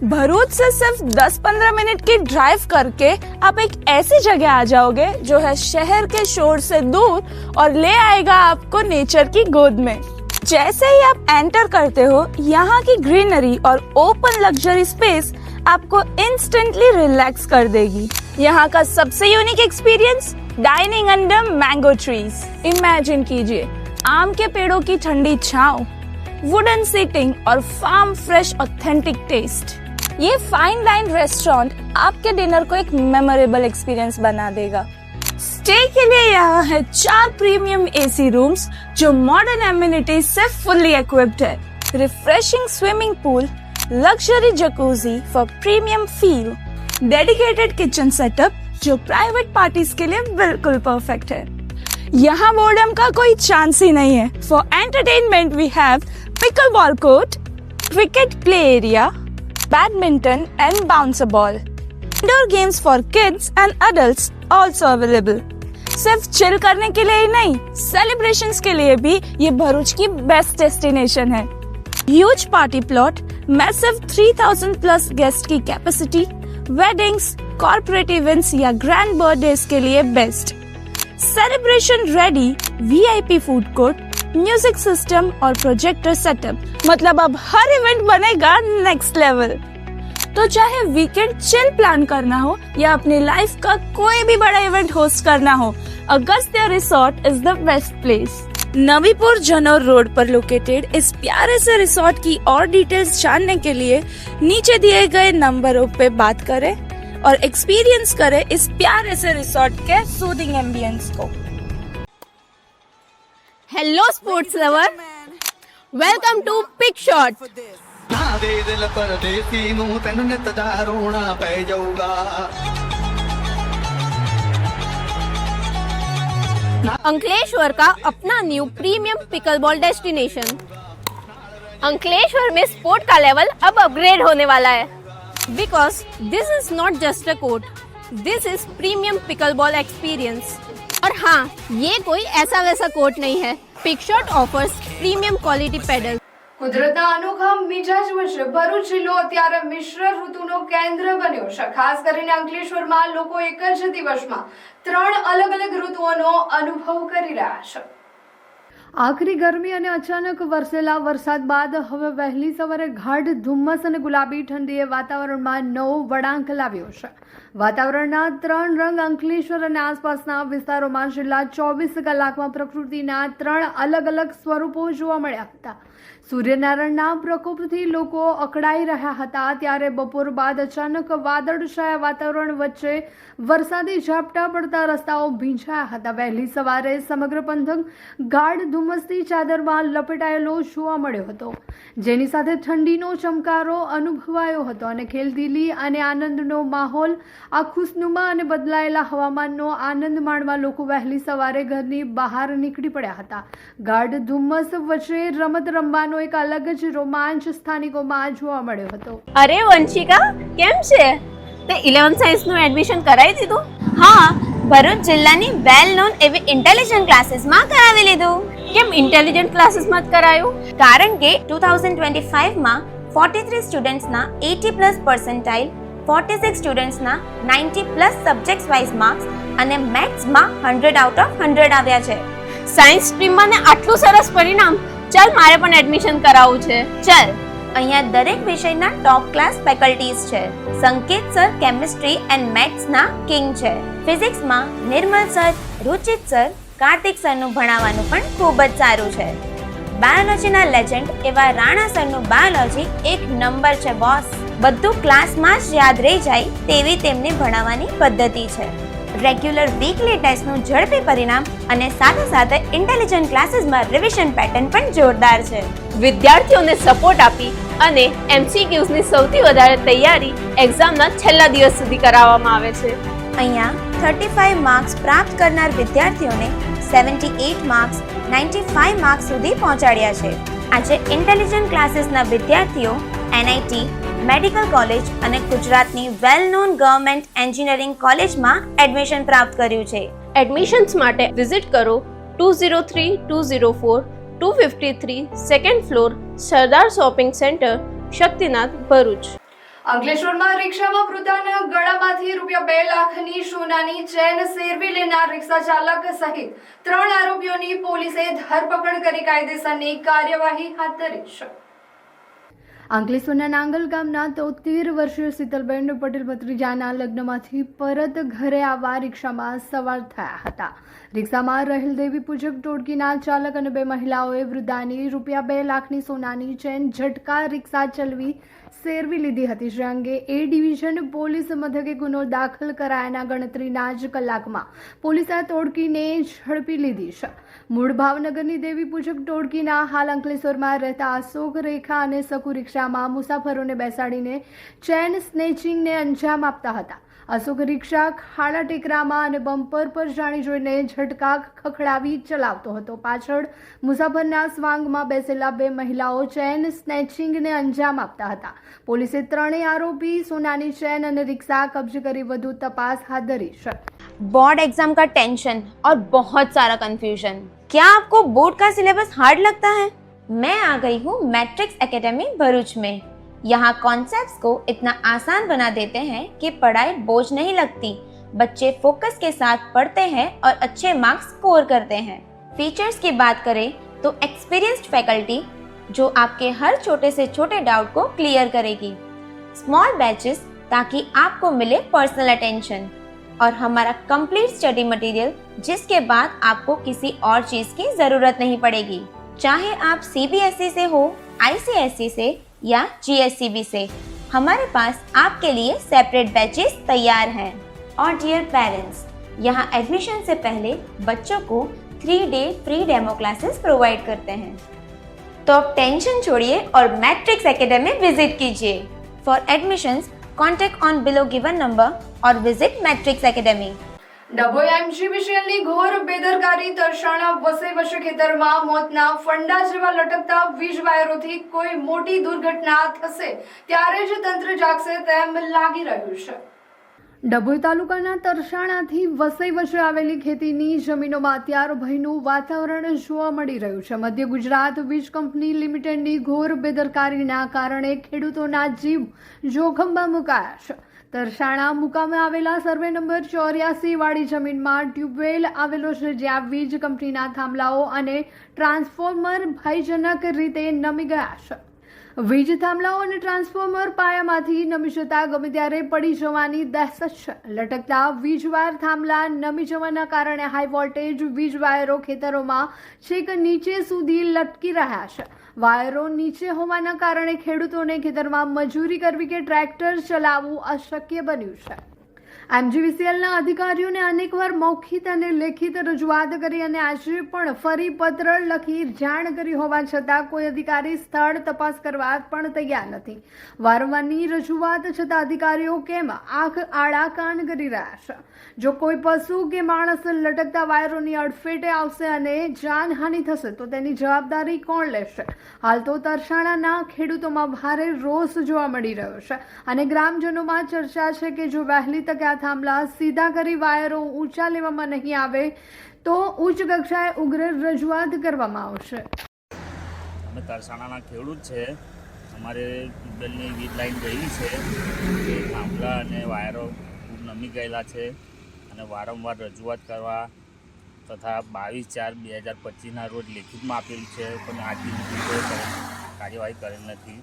Bharuch से सिर्फ 10-15 मिनट की ड्राइव करके आप एक ऐसी जगह आ जाओगे जो है शहर के शोर से दूर और ले आएगा आपको नेचर की गोद में. जैसे ही आप एंटर करते हो, यहाँ की ग्रीनरी और ओपन लग्जरी स्पेस आपको इंस्टेंटली रिलैक्स कर देगी. यहाँ का सबसे unique experience, dining under mango trees. Imagine कीजिए आम के पेड़ों की ठंडी छांव, वुडन सीटिंग और फार्म फ्रेश ऑथेंटिक टेस्ट. ये फाइन डाइन रेस्टोरेंट आपके डिनर को एक मेमोरेबल एक्सपीरियंस बना देगा. स्टे के लिए यहाँ है 4 प्रीमियम एसी रूम्स जो मॉडर्न एमिनिटीज से फुल्ली इक्विप्ड है. Refreshing swimming pool, luxury jacuzzi for premium feel, dedicated kitchen setup जो प्राइवेट पार्टीज के लिए बिल्कुल परफेक्ट है. यहाँ बोर्डम का कोई चांस ही नहीं है. For entertainment we have pickle ball court, cricket play area, badminton and bouncer ball. Indoor games for kids and adults also available. सिर्फ चिल करने के लिए ही नहीं, सेलिब्रेशंस के लिए भी ये भरूच की बेस्ट डेस्टिनेशन है. Huge party plot, massive 3000 plus guest की कैपेसिटी, वेडिंग्स, कॉर्पोरेट इवेंट्स या ग्रैंड बर्थडेज के लिए best. Celebration ready VIP food court, music system और प्रोजेक्टर सेटअप. मतलब अब हर इवेंट बनेगा नेक्स्ट लेवल. तो चाहे वीकेंड चिल प्लान करना हो या अपनी लाइफ का कोई भी बड़ा इवेंट होस्ट करना हो, Agastya resort is the best place. Navipur Janaur road पर लोकेटेड इस प्यारे से रिसोर्ट की और डिटेल्स जानने के लिए नीचे दिए गए नंबरों पे बात करें और एक्सपीरियंस करें इस प्यारे से रिसोर्ट के सूदिंग एम्बियंस को। Hello sports lover, welcome to pick shot. ਦੇ ਦਿਲ ਪਰਦੇਸੀ ਨੂੰ ਤੈਨੂੰ ਨਿਤ ਦਾ ਰੋਣਾ ਪੈ ਜਾਊਗਾ। अंकलेश्वर का अपना new premium pickleball destination. Ankleshwar में स्पोर्ट का लेवल अब अपग्रेड होने वाला है, because this is not just a court, this is premium pickleball experience. और हाँ, ये कोई ऐसा वैसा कोर्ट नहीं है। पिकशॉट ऑफर्स प्रीमियम क्वालिटी पेडल। કુદરતના અનોખા મિજાજ વચ્ચે ભરૂચ જિલ્લો અત્યારે મિશ્ર ઋતુનો કેન્દ્ર બન્યો છે. ખાસ કરીને અંકલેશ્વરમાં લોકો એક જ દિવસમાં 3 અલગ અલગ ઋતુઓનો અનુભવ કરી રહ્યા છે. આખરી ગરમી અને અચાનક વરસેલા વરસાદ બાદ હવે વહેલી સવારે ગાઢ ધુમ્મસ અને ગુલાબી ઠંડીએ વાતાવરણમાં નવો વળાંક લાવ્યો છે. વાતાવરણના 3 રંગ અંકલેશ્વર અને આસપાસના વિસ્તારોમાં છેલ્લા 24 કલાકમાં પ્રકૃતિના 3 અલગ અલગ સ્વરૂપો જોવા મળ્યા હતા. સૂર્યનારાયણના પ્રકોપથી લોકો અકળાઈ રહ્યા હતા, ત્યારે બપોર બાદ અચાનક વાદળછાયા વાતાવરણ વચ્ચે વરસાદી ઝાપટા પડતા રસ્તાઓ ભીંજાયા હતા. વહેલી સવારે સમગ્ર પંથક ગાઢ ધુમ્મસથી ચાદરમાં લપેટાયેલો જોવા મળ્યો હતો, જેની સાથે ઠંડીનો ચમકારો અનુભવાયો હતો અને ખેલદિલી અને આનંદનો માહોલ. આ ખુશનુમા અને બદલાયેલા હવામાનનો આનંદ માણવા લોકો વહેલી સવારે ઘરની બહાર નીકળી પડ્યા હતા. ગાઢ ધુમ્મસ વચ્ચે રમત રમવાનો એક અલગ જ રોમાંચ સ્થાનિકોમાં જોવા મળ્યો હતો. અરે વંશિકા, કેમ છે? તે 11th સાયન્સ નું એડમિશન કરાવી દીધું? હા, ભરૂચ જિલ્લાની વેલ નોન એવી ઇન્ટેલિજન્ટ ક્લાસીસમાં કરાવી લીધું. કેમ ઇન્ટેલિજન્ટ ક્લાસીસમાં જ કરાયું? કારણ કે 2025 માં 43 સ્ટુડન્ટ્સના 80+ પર્સન્ટાઇલ, 46 સ્ટુડન્ટ્સના 90+ સબ્જેક્ટ્સ વાઇઝ માર્ક્સ અને મેથ્સમાં 100 આઉટ ઓફ 100 આવ્યા છે. સાયન્સ સ્ટ્રીમમાં ને આટલું સરસ પરિણામ! ચાલ, મારે પણ એડમિશન કરાવવું છે. ચાલ, અહીંયા દરેક વિષયના ટોપ ક્લાસ ફેકલ્ટીઝ છે. સંકેત સર કેમિસ્ટ્રી એન્ડ મેથ્સના કિંગ છે. ફિઝિક્સમાં નિર્મલ સર, રુચિત સર, કાર્તિક સરનું ભણાવવાનું પણ ખૂબ જ સારું છે. બાયોલોજીના લેજેન્ડ એવા રાણા સરનું બાયોલોજી એક નંબર છે બોસ. બધું ક્લાસમાં જ યાદ રહી જાય તેવી તેમની ભણાવવાની પદ્ધતિ છે. રેગ્યુલર વીકલી ટેસ્ટનું ઝડપી પરિણામ અને સાથે સાથે ઇન્ટેલિજન્ટ ક્લાસીસમાં રિવિઝન પેટર્ન પણ જોરદાર છે. વિદ્યાર્થીઓને સપોર્ટ આપી અને MCQsની સૌથી વધારે તૈયારી એક્ઝામના છેલ્લા દિવસ સુધી કરાવવામાં આવે છે. અહીંયા 35 માર્ક્સ પ્રાપ્ત કરનાર વિદ્યાર્થીઓને 78 માર્ક્સ, 95 માર્ક્સ સુધી પહોંચાડ્યા છે. આજે ઇન્ટેલિજન્ટ ક્લાસીસના વિદ્યાર્થીઓ NIT, મેડિકલ કોલેજ અને ગુજરાતની વેલ નોન ગવર્મેન્ટ એન્જિનિયરિંગ કોલેજમાં એડમિશન પ્રાપ્ત કર્યું છે. એડમિશન્સ માટે વિઝિટ કરો 203-204 253 second floor, Sardar shopping centre, Shaktinath, Bharuch. અંકલેશ્વરમાં રિક્ષામાં વૃદ્ધાના ગળામાંથી ₹2 લાખની સોનાની ચેન સેરવી લેનાર રિક્ષા ચાલક સહિત 3 આરોપીઓની પોલીસે ધરપકડ કરી કાયદેસરની કાર્યવાહી હાથ ધરી છે. અંકલેશ્વરના નાંગલ ગામના 73 વર્ષીય શીતલબેન પટેલ ભત્રીજાના લગ્નમાંથી પરત ઘરે આવવા રિક્ષામાં સવાર થયા હતા. રિક્ષામાં રહેલ દેવી પૂજક ટોળકીના ચાલક અને 2 મહિલાઓએ વૃદ્ધાની ₹2 લાખની સોનાની ચેન ઝટકા રિક્ષા ચલવી સેરવી લીધી હતી. જે અંગે A ડિવિઝન પોલીસ મથકે ગુનો દાખલ કરાયાના ગણતરીના જ કલાકમાં પોલીસે આ ટોળકીને ઝડપી લીધી છે. મૂળ ભાવનગરની દેવી પૂજક ટોળકીના હાલ અંકલેશ્વરમાં રહેતા અશોક, રેખા અને શકુ રિક્ષામાં મુસાફરોને બેસાડીને ચેન સ્નેચિંગને અંજામ આપતા હતા. અશોક રિક્ષા ખાડા ટેકરામાં અને બમ્પર પર જાણી જોઈને ઝટકા ખખડાવી ચલાવતો હતો. પાછળ મુસાફરના સ્વાંગમાં બેસેલા 2 મહિલાઓ ચેન સ્નેચિંગને અંજામ આપતા હતા. પોલીસે 3 આરોપી સોનાની ચેન અને રિક્ષા કब्जे કરી વધુ તપાસ હાથ ધરી છે. बोर्ड एग्जाम का टेंशन और बहुत सारा कंफ्यूजन. क्या आपको बोर्ड का सिलेबस हार्ड लगता है? मैं आ गई हूँ मैट्रिक्स एकेडमी भरूच में. यहाँ कॉन्सेप्ट्स को इतना आसान बना देते हैं कि पढ़ाई बोझ नहीं लगती. बच्चे फोकस के साथ पढ़ते हैं और अच्छे मार्क्स स्कोर करते हैं. फीचर्स की बात करें तो एक्सपीरियंस्ड फैकल्टी जो आपके हर छोटे से छोटे डाउट को क्लियर करेगी. स्मॉल बैचेस ताकि आपको मिले पर्सनल अटेंशन. और हमारा कंप्लीट स्टडी मटेरियल, जिसके बाद आपको किसी और चीज की जरूरत नहीं पड़ेगी। चाहे आप CBSE से हो, ICSE से या GSCB से, हमारे पास आपके लिए सेपरेट बैचेस तैयार हैं। और डियर पेरेंट्स, यहाँ एडमिशन से पहले बच्चों को 3-day free demo classes provide करते हैं। तो अब टेंशन छोड़िए और मैट्रिक्स एकेडमी विजिट कीजिए। For admissions contact on below given number और विजिट मैट्रिक्स एकेडमी। ડભોઈ MGVCLની ઘોર બેદરકારી તરસાણા વસે વસે ખેતરમાં મોતના ફંડા જેવા લટકતા વીજ વાયરોથી કોઈ મોટી દુર્ઘટના થશે ત્યારે જ તંત્ર જાગશે તેમ લાગી રહ્યું છે। ડભોઈ તાલુકાના તરસાણાથી વસઈ વસે આવેલી ખેતીની જમીનોમાં અત્યાર ભયનું વાતાવરણ જોવા મળી રહ્યું છે। મધ્ય ગુજરાત વીજ કંપની લિમિટેડની ઘોર બેદરકારીના કારણે ખેડૂતોના જીવ જોખમમાં મુકાયા છે। તરસાણા મુકામે આવેલા સર્વે નંબર 84 વાળી જમીનમાં ટ્યુબવેલ આવેલો છે, જ્યાં વીજ કંપનીના થાંભલાઓ અને ટ્રાન્સફોર્મર ભયજનક રીતે નમી ગયા છે। વીજ થાંભલાઓ અને ટ્રાન્સફોર્મર પાયામાંથી નમી જતા ગમે ત્યારે પડી જવાની દહેશત છે। લટકતા વીજ વાયર થાંભલા નમી જવાના કારણે હાઈ વોલ્ટેજ વીજ વાયરો ખેતરોમાં છેક નીચે સુધી લટકી રહ્યા છે। વાયરો નીચે હોવાના કારણે ખેડૂતોને ખેતરમાં મજૂરી કરવી કે ટ્રેક્ટર ચલાવવું અશક્ય બન્યું છે। MGVCLના અધિકારીઓને અનેકવાર મૌખિક અને લેખિત રજૂઆત કરી અને આજે પણ ફરી પત્ર લખી જાણ કરી હોવા છતાં કોઈ અધિકારી સ્થળ તપાસ કરવા પણ તૈયાર નથી। વારંવારની રજૂઆત છતાં અધિકારીઓ કેમ આંખ આડા કાન કરી રહ્યા છે? જો કોઈ પશુ કે માણસ લટકતા વાયરોની અડફેટે આવશે અને જાનહાનિ થશે તો તેની જવાબદારી કોણ લેશે? હાલ તો તરસાણાના ખેડૂતોમાં ભારે રોષ જોવા મળી રહ્યો છે અને ગ્રામજનોમાં ચર્ચા છે કે જો વહેલી તકે આ થાંભલા સીધા કરી વાયરો ઊંચા લેવામાં નહીં આવે તો ઉચ્ચ કક્ષાએ ઉગ્ર રજૂઆત કરવામાં આવશે। અમે તરસાણાના ખેડૂત છે। અમારે ટ્યુબવેલની વીજ લાઈન ગયેલી છે, એ થાંભલા અને વાયરો ખૂબ નમી ગયેલા છે અને વારંવાર રજૂઆત કરવા તથા 22/4/2025ના રોજ લેખિતમાં આપેલું છે, પણ આજ સુધી કોઈ કાર્યવાહી કરેલ નથી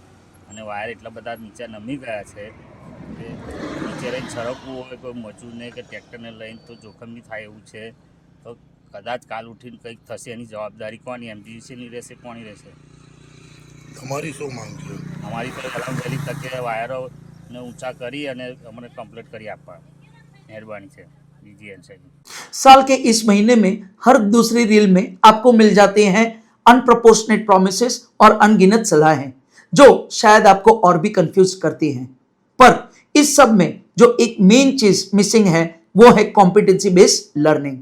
અને વાયર એટલા બધા નીચે નમી ગયા છે કે નીચે રહીને છરકવું હોય કોઈ મજૂરને કે ટ્રેક્ટરને લઈને તો જોખમી થાય એવું છે। તો કદાચ કાલ ઉઠીને કંઈક થશે, એની જવાબદારી કોની? MGVCLની રહેશે, કોની રહેશે? તમારી શું માંગ છે? અમારી તો વહેલી તકે વાયરોને ઊંચા કરી અને અમને કમ્પ્લીટ કરી આપવા મહેરબાની છે। બીજી એન્સર साल के इस महीने में हर दूसरी रील में आपको मिल जाते हैं अनप्रोपोर्शनेट प्रोमिसेस और अनगिनत सलाहें जो शायद आपको और भी कंफ्यूज करती हैं, पर इस सब में जो एक मेन चीज मिसिंग है वो है competency based learning.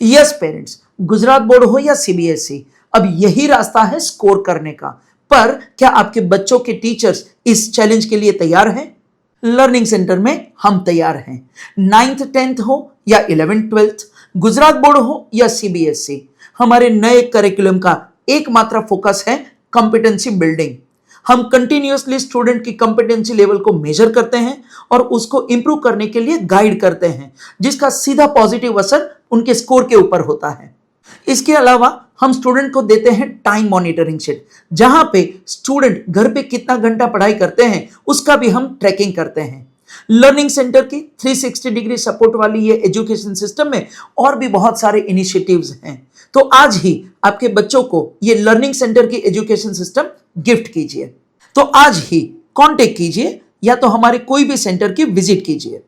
Yes parents, Gujarat board हो या CBSE, अब यही रास्ता है स्कोर करने का, पर क्या आपके बच्चों के टीचर्स इस चैलेंज के लिए तैयार हैं? लर्निंग सेंटर में हम तैयार हैं। 9th 10th हो या 11th 12th, गुजरात बोर्ड हो या CBSE, हमारे नए करिकुलम का एकमात्र फोकस है कॉम्पिटेंसी बिल्डिंग। हम कंटिन्यूअसली स्टूडेंट की कॉम्पिटेंसी लेवल को मेजर करते हैं और उसको इंप्रूव करने के लिए गाइड करते हैं, जिसका सीधा पॉजिटिव असर उनके स्कोर के ऊपर होता है। इसके अलावा हम स्टूडेंट को देते हैं टाइम मॉनिटरिंग शीट, जहां पे स्टूडेंट घर पे कितना घंटा पढ़ाई करते हैं उसका भी हम ट्रैकिंग करते हैं। लर्निंग सेंटर की 360 डिग्री सपोर्ट वाली ये एजुकेशन सिस्टम में और भी बहुत सारे इनिशिएटिव्स हैं, तो आज ही आपके बच्चों को ये लर्निंग सेंटर की एजुकेशन सिस्टम गिफ्ट कीजिए। तो आज ही कांटेक्ट कीजिए या तो हमारे कोई भी सेंटर की विजिट कीजिए।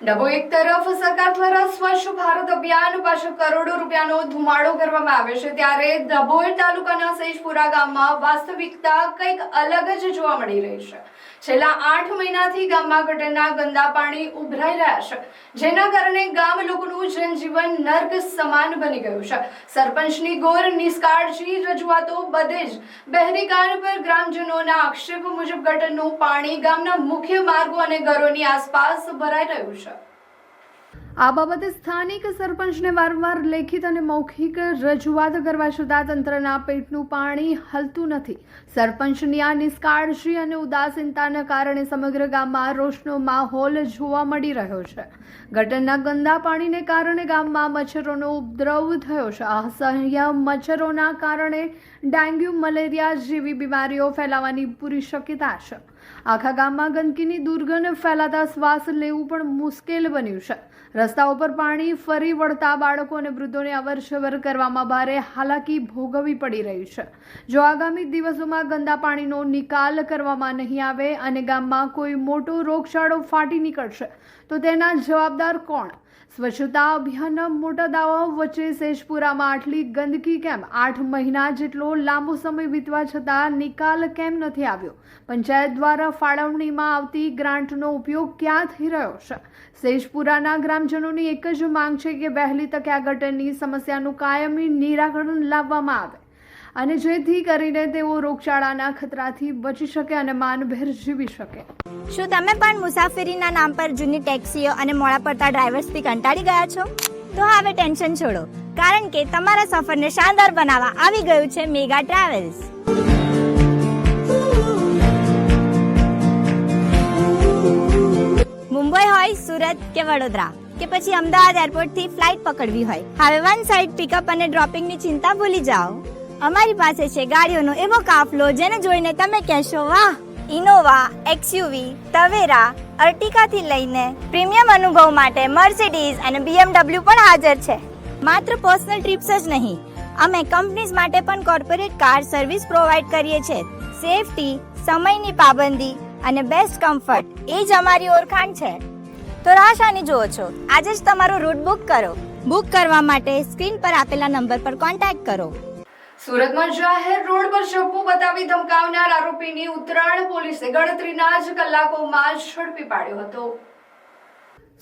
ડભોઈ એક તરફ સરકાર દ્વારા સ્વચ્છ ભારત અભિયાન પાછળ કરોડો રૂપિયાનો ધુમાડો કરવામાં આવે છે, ત્યારે ડભોઈ તાલુકાના સૈજપુરા ગામમાં વાસ્તવિકતા કંઈક અલગ જ જોવા મળી રહી છે। છેલ્લા 8 મહિનાથી ગામમાં ગટરના ગંદા પાણી ઉભરાઈ રહ્યા છે, જેના કારણે ગામ લોકોનું જનજીવન નર્ક સમાન બની ગયું છે। સરપંચની ઘોર નિષ્કાળજી રજૂઆતો બધે જ બહેરી કાન પર ગ્રામજનોના આક્ષેપ મુજબ ગટરનું પાણી ગામના મુખ્ય માર્ગો અને ઘરોની આસપાસ ભરાઈ રહ્યું છે। આ બાબતે સ્થાનિક સરપંચને વારંવાર લેખિત અને મૌખિક રજૂઆત કરવા છતાં તંત્રના પેટનું પાણી હલતું નથી। સરપંચની આ નિષ્કાળજી અને ઉદાસીનતાના કારણે સમગ્ર ગામમાં રોષનો માહોલ જોવા મળી રહ્યો છે। ગટરના ગંદા પાણીને કારણે ગામમાં મચ્છરોનો ઉપદ્રવ થયો છે। અસહ્ય મચ્છરોના કારણે ડેન્ગ્યુ, મલેરિયા જેવી બીમારીઓ ફેલાવાની પૂરી શક્યતા છે. આખા ગામમાં ગંદકીની દુર્ગંધ ફેલાતા શ્વાસ લેવું પણ મુશ્કેલ બન્યું છે. રસ્તાઓ પર પાણી ફરી વળતા બાળકો અને વૃદ્ધોને અવરજવર કરવામાં ભારે હાલાકી ભોગવવી પડી રહી છે. જો આગામી દિવસોમાં ગંદા પાણીનો નિકાલ કરવામાં નહીં આવે અને ગામમાં કોઈ મોટો રોગચાળો ફાટી નીકળશે તો તેના જવાબદાર કોણ? સ્વચ્છતા અભિયાનના મોટા દાવાઓ વચ્ચે સેજપુરામાં આટલી ગંદકી કેમ? 8 મહિના જેટલો લાંબો સમય વીતવા છતાં નિકાલ કેમ નથી આવ્યો? પંચાયત દ્વારા ફાળવણીમાં આવતી ગ્રાન્ટનો ઉપયોગ ક્યાં થઈ રહ્યો છે? સેજપુરાના ગ્રામજનોની એક જ માંગ છે કે વહેલી તકે આ ગટરની સમસ્યાનું કાયમી નિરાકરણ લાવવામાં આવે અને જેથી કરીને તેઓ રોગચાળાના ખતરાથી બચી શકે અને માનભેર જીવી શકે. શું તમે પણ મુસાફરીના નામ પર જૂની ટેક્સીઓ અને મોડા પડતા ડ્રાઈવર્સથી કંટાળી ગયા છો? તો હવે ટેન્શન છોડો, કારણ કે તમારા સફરને શાનદાર બનાવવા આવી ગયું છે મેગા ટ્રાવેલ્સ. મુંબઈ હોય, સુરત કે વડોદરા કે પછી અમદાવાદ એરપોર્ટથી ફ્લાઇટ પકડવી હોય, હવે વન સાઇડ પિકઅપ અને ડ્રોપિંગની ચિંતા ભૂલી જાઓ. અમારી પાસે છે ગાડીઓનો એવો કાફલો જેને જોઈને તમે કહેશો વાહ. ઇનોવા, એક્સયુવી, તવેરા, અર્ટિકાથી લઈને પ્રીમિયમ અનુભવ માટે મર્સિડીઝ અને BMW પણ હાજર છે. માત્ર પર્સનલ ટ્રીપ્સ જ નહીં, અમે કંપનીઝ માટે પણ કોર્પોરેટ કાર સર્વિસ પ્રોવાઈડ કરીએ છીએ. સેફટી, સમયની પાબંદી અને બેસ્ટ કમ્ફર્ટ એ જ અમારી ઓળખાણ છે. તો રાહ શાની જુઓ છો? આજે જ તમારો રૂટ બુક કરો. બુક કરવા માટે સ્ક્રીન પર આપેલા નંબર પર કોન્ટેક્ટ કરો. સુરતમાં જાહેર રોડ પર ચપ્પુ બતાવી ધમકાવનાર આરોપીની ઉત્તરાયણ પોલીસે ગણતરીના જ કલાકોમાં ઝડપી પાડ્યો હતો.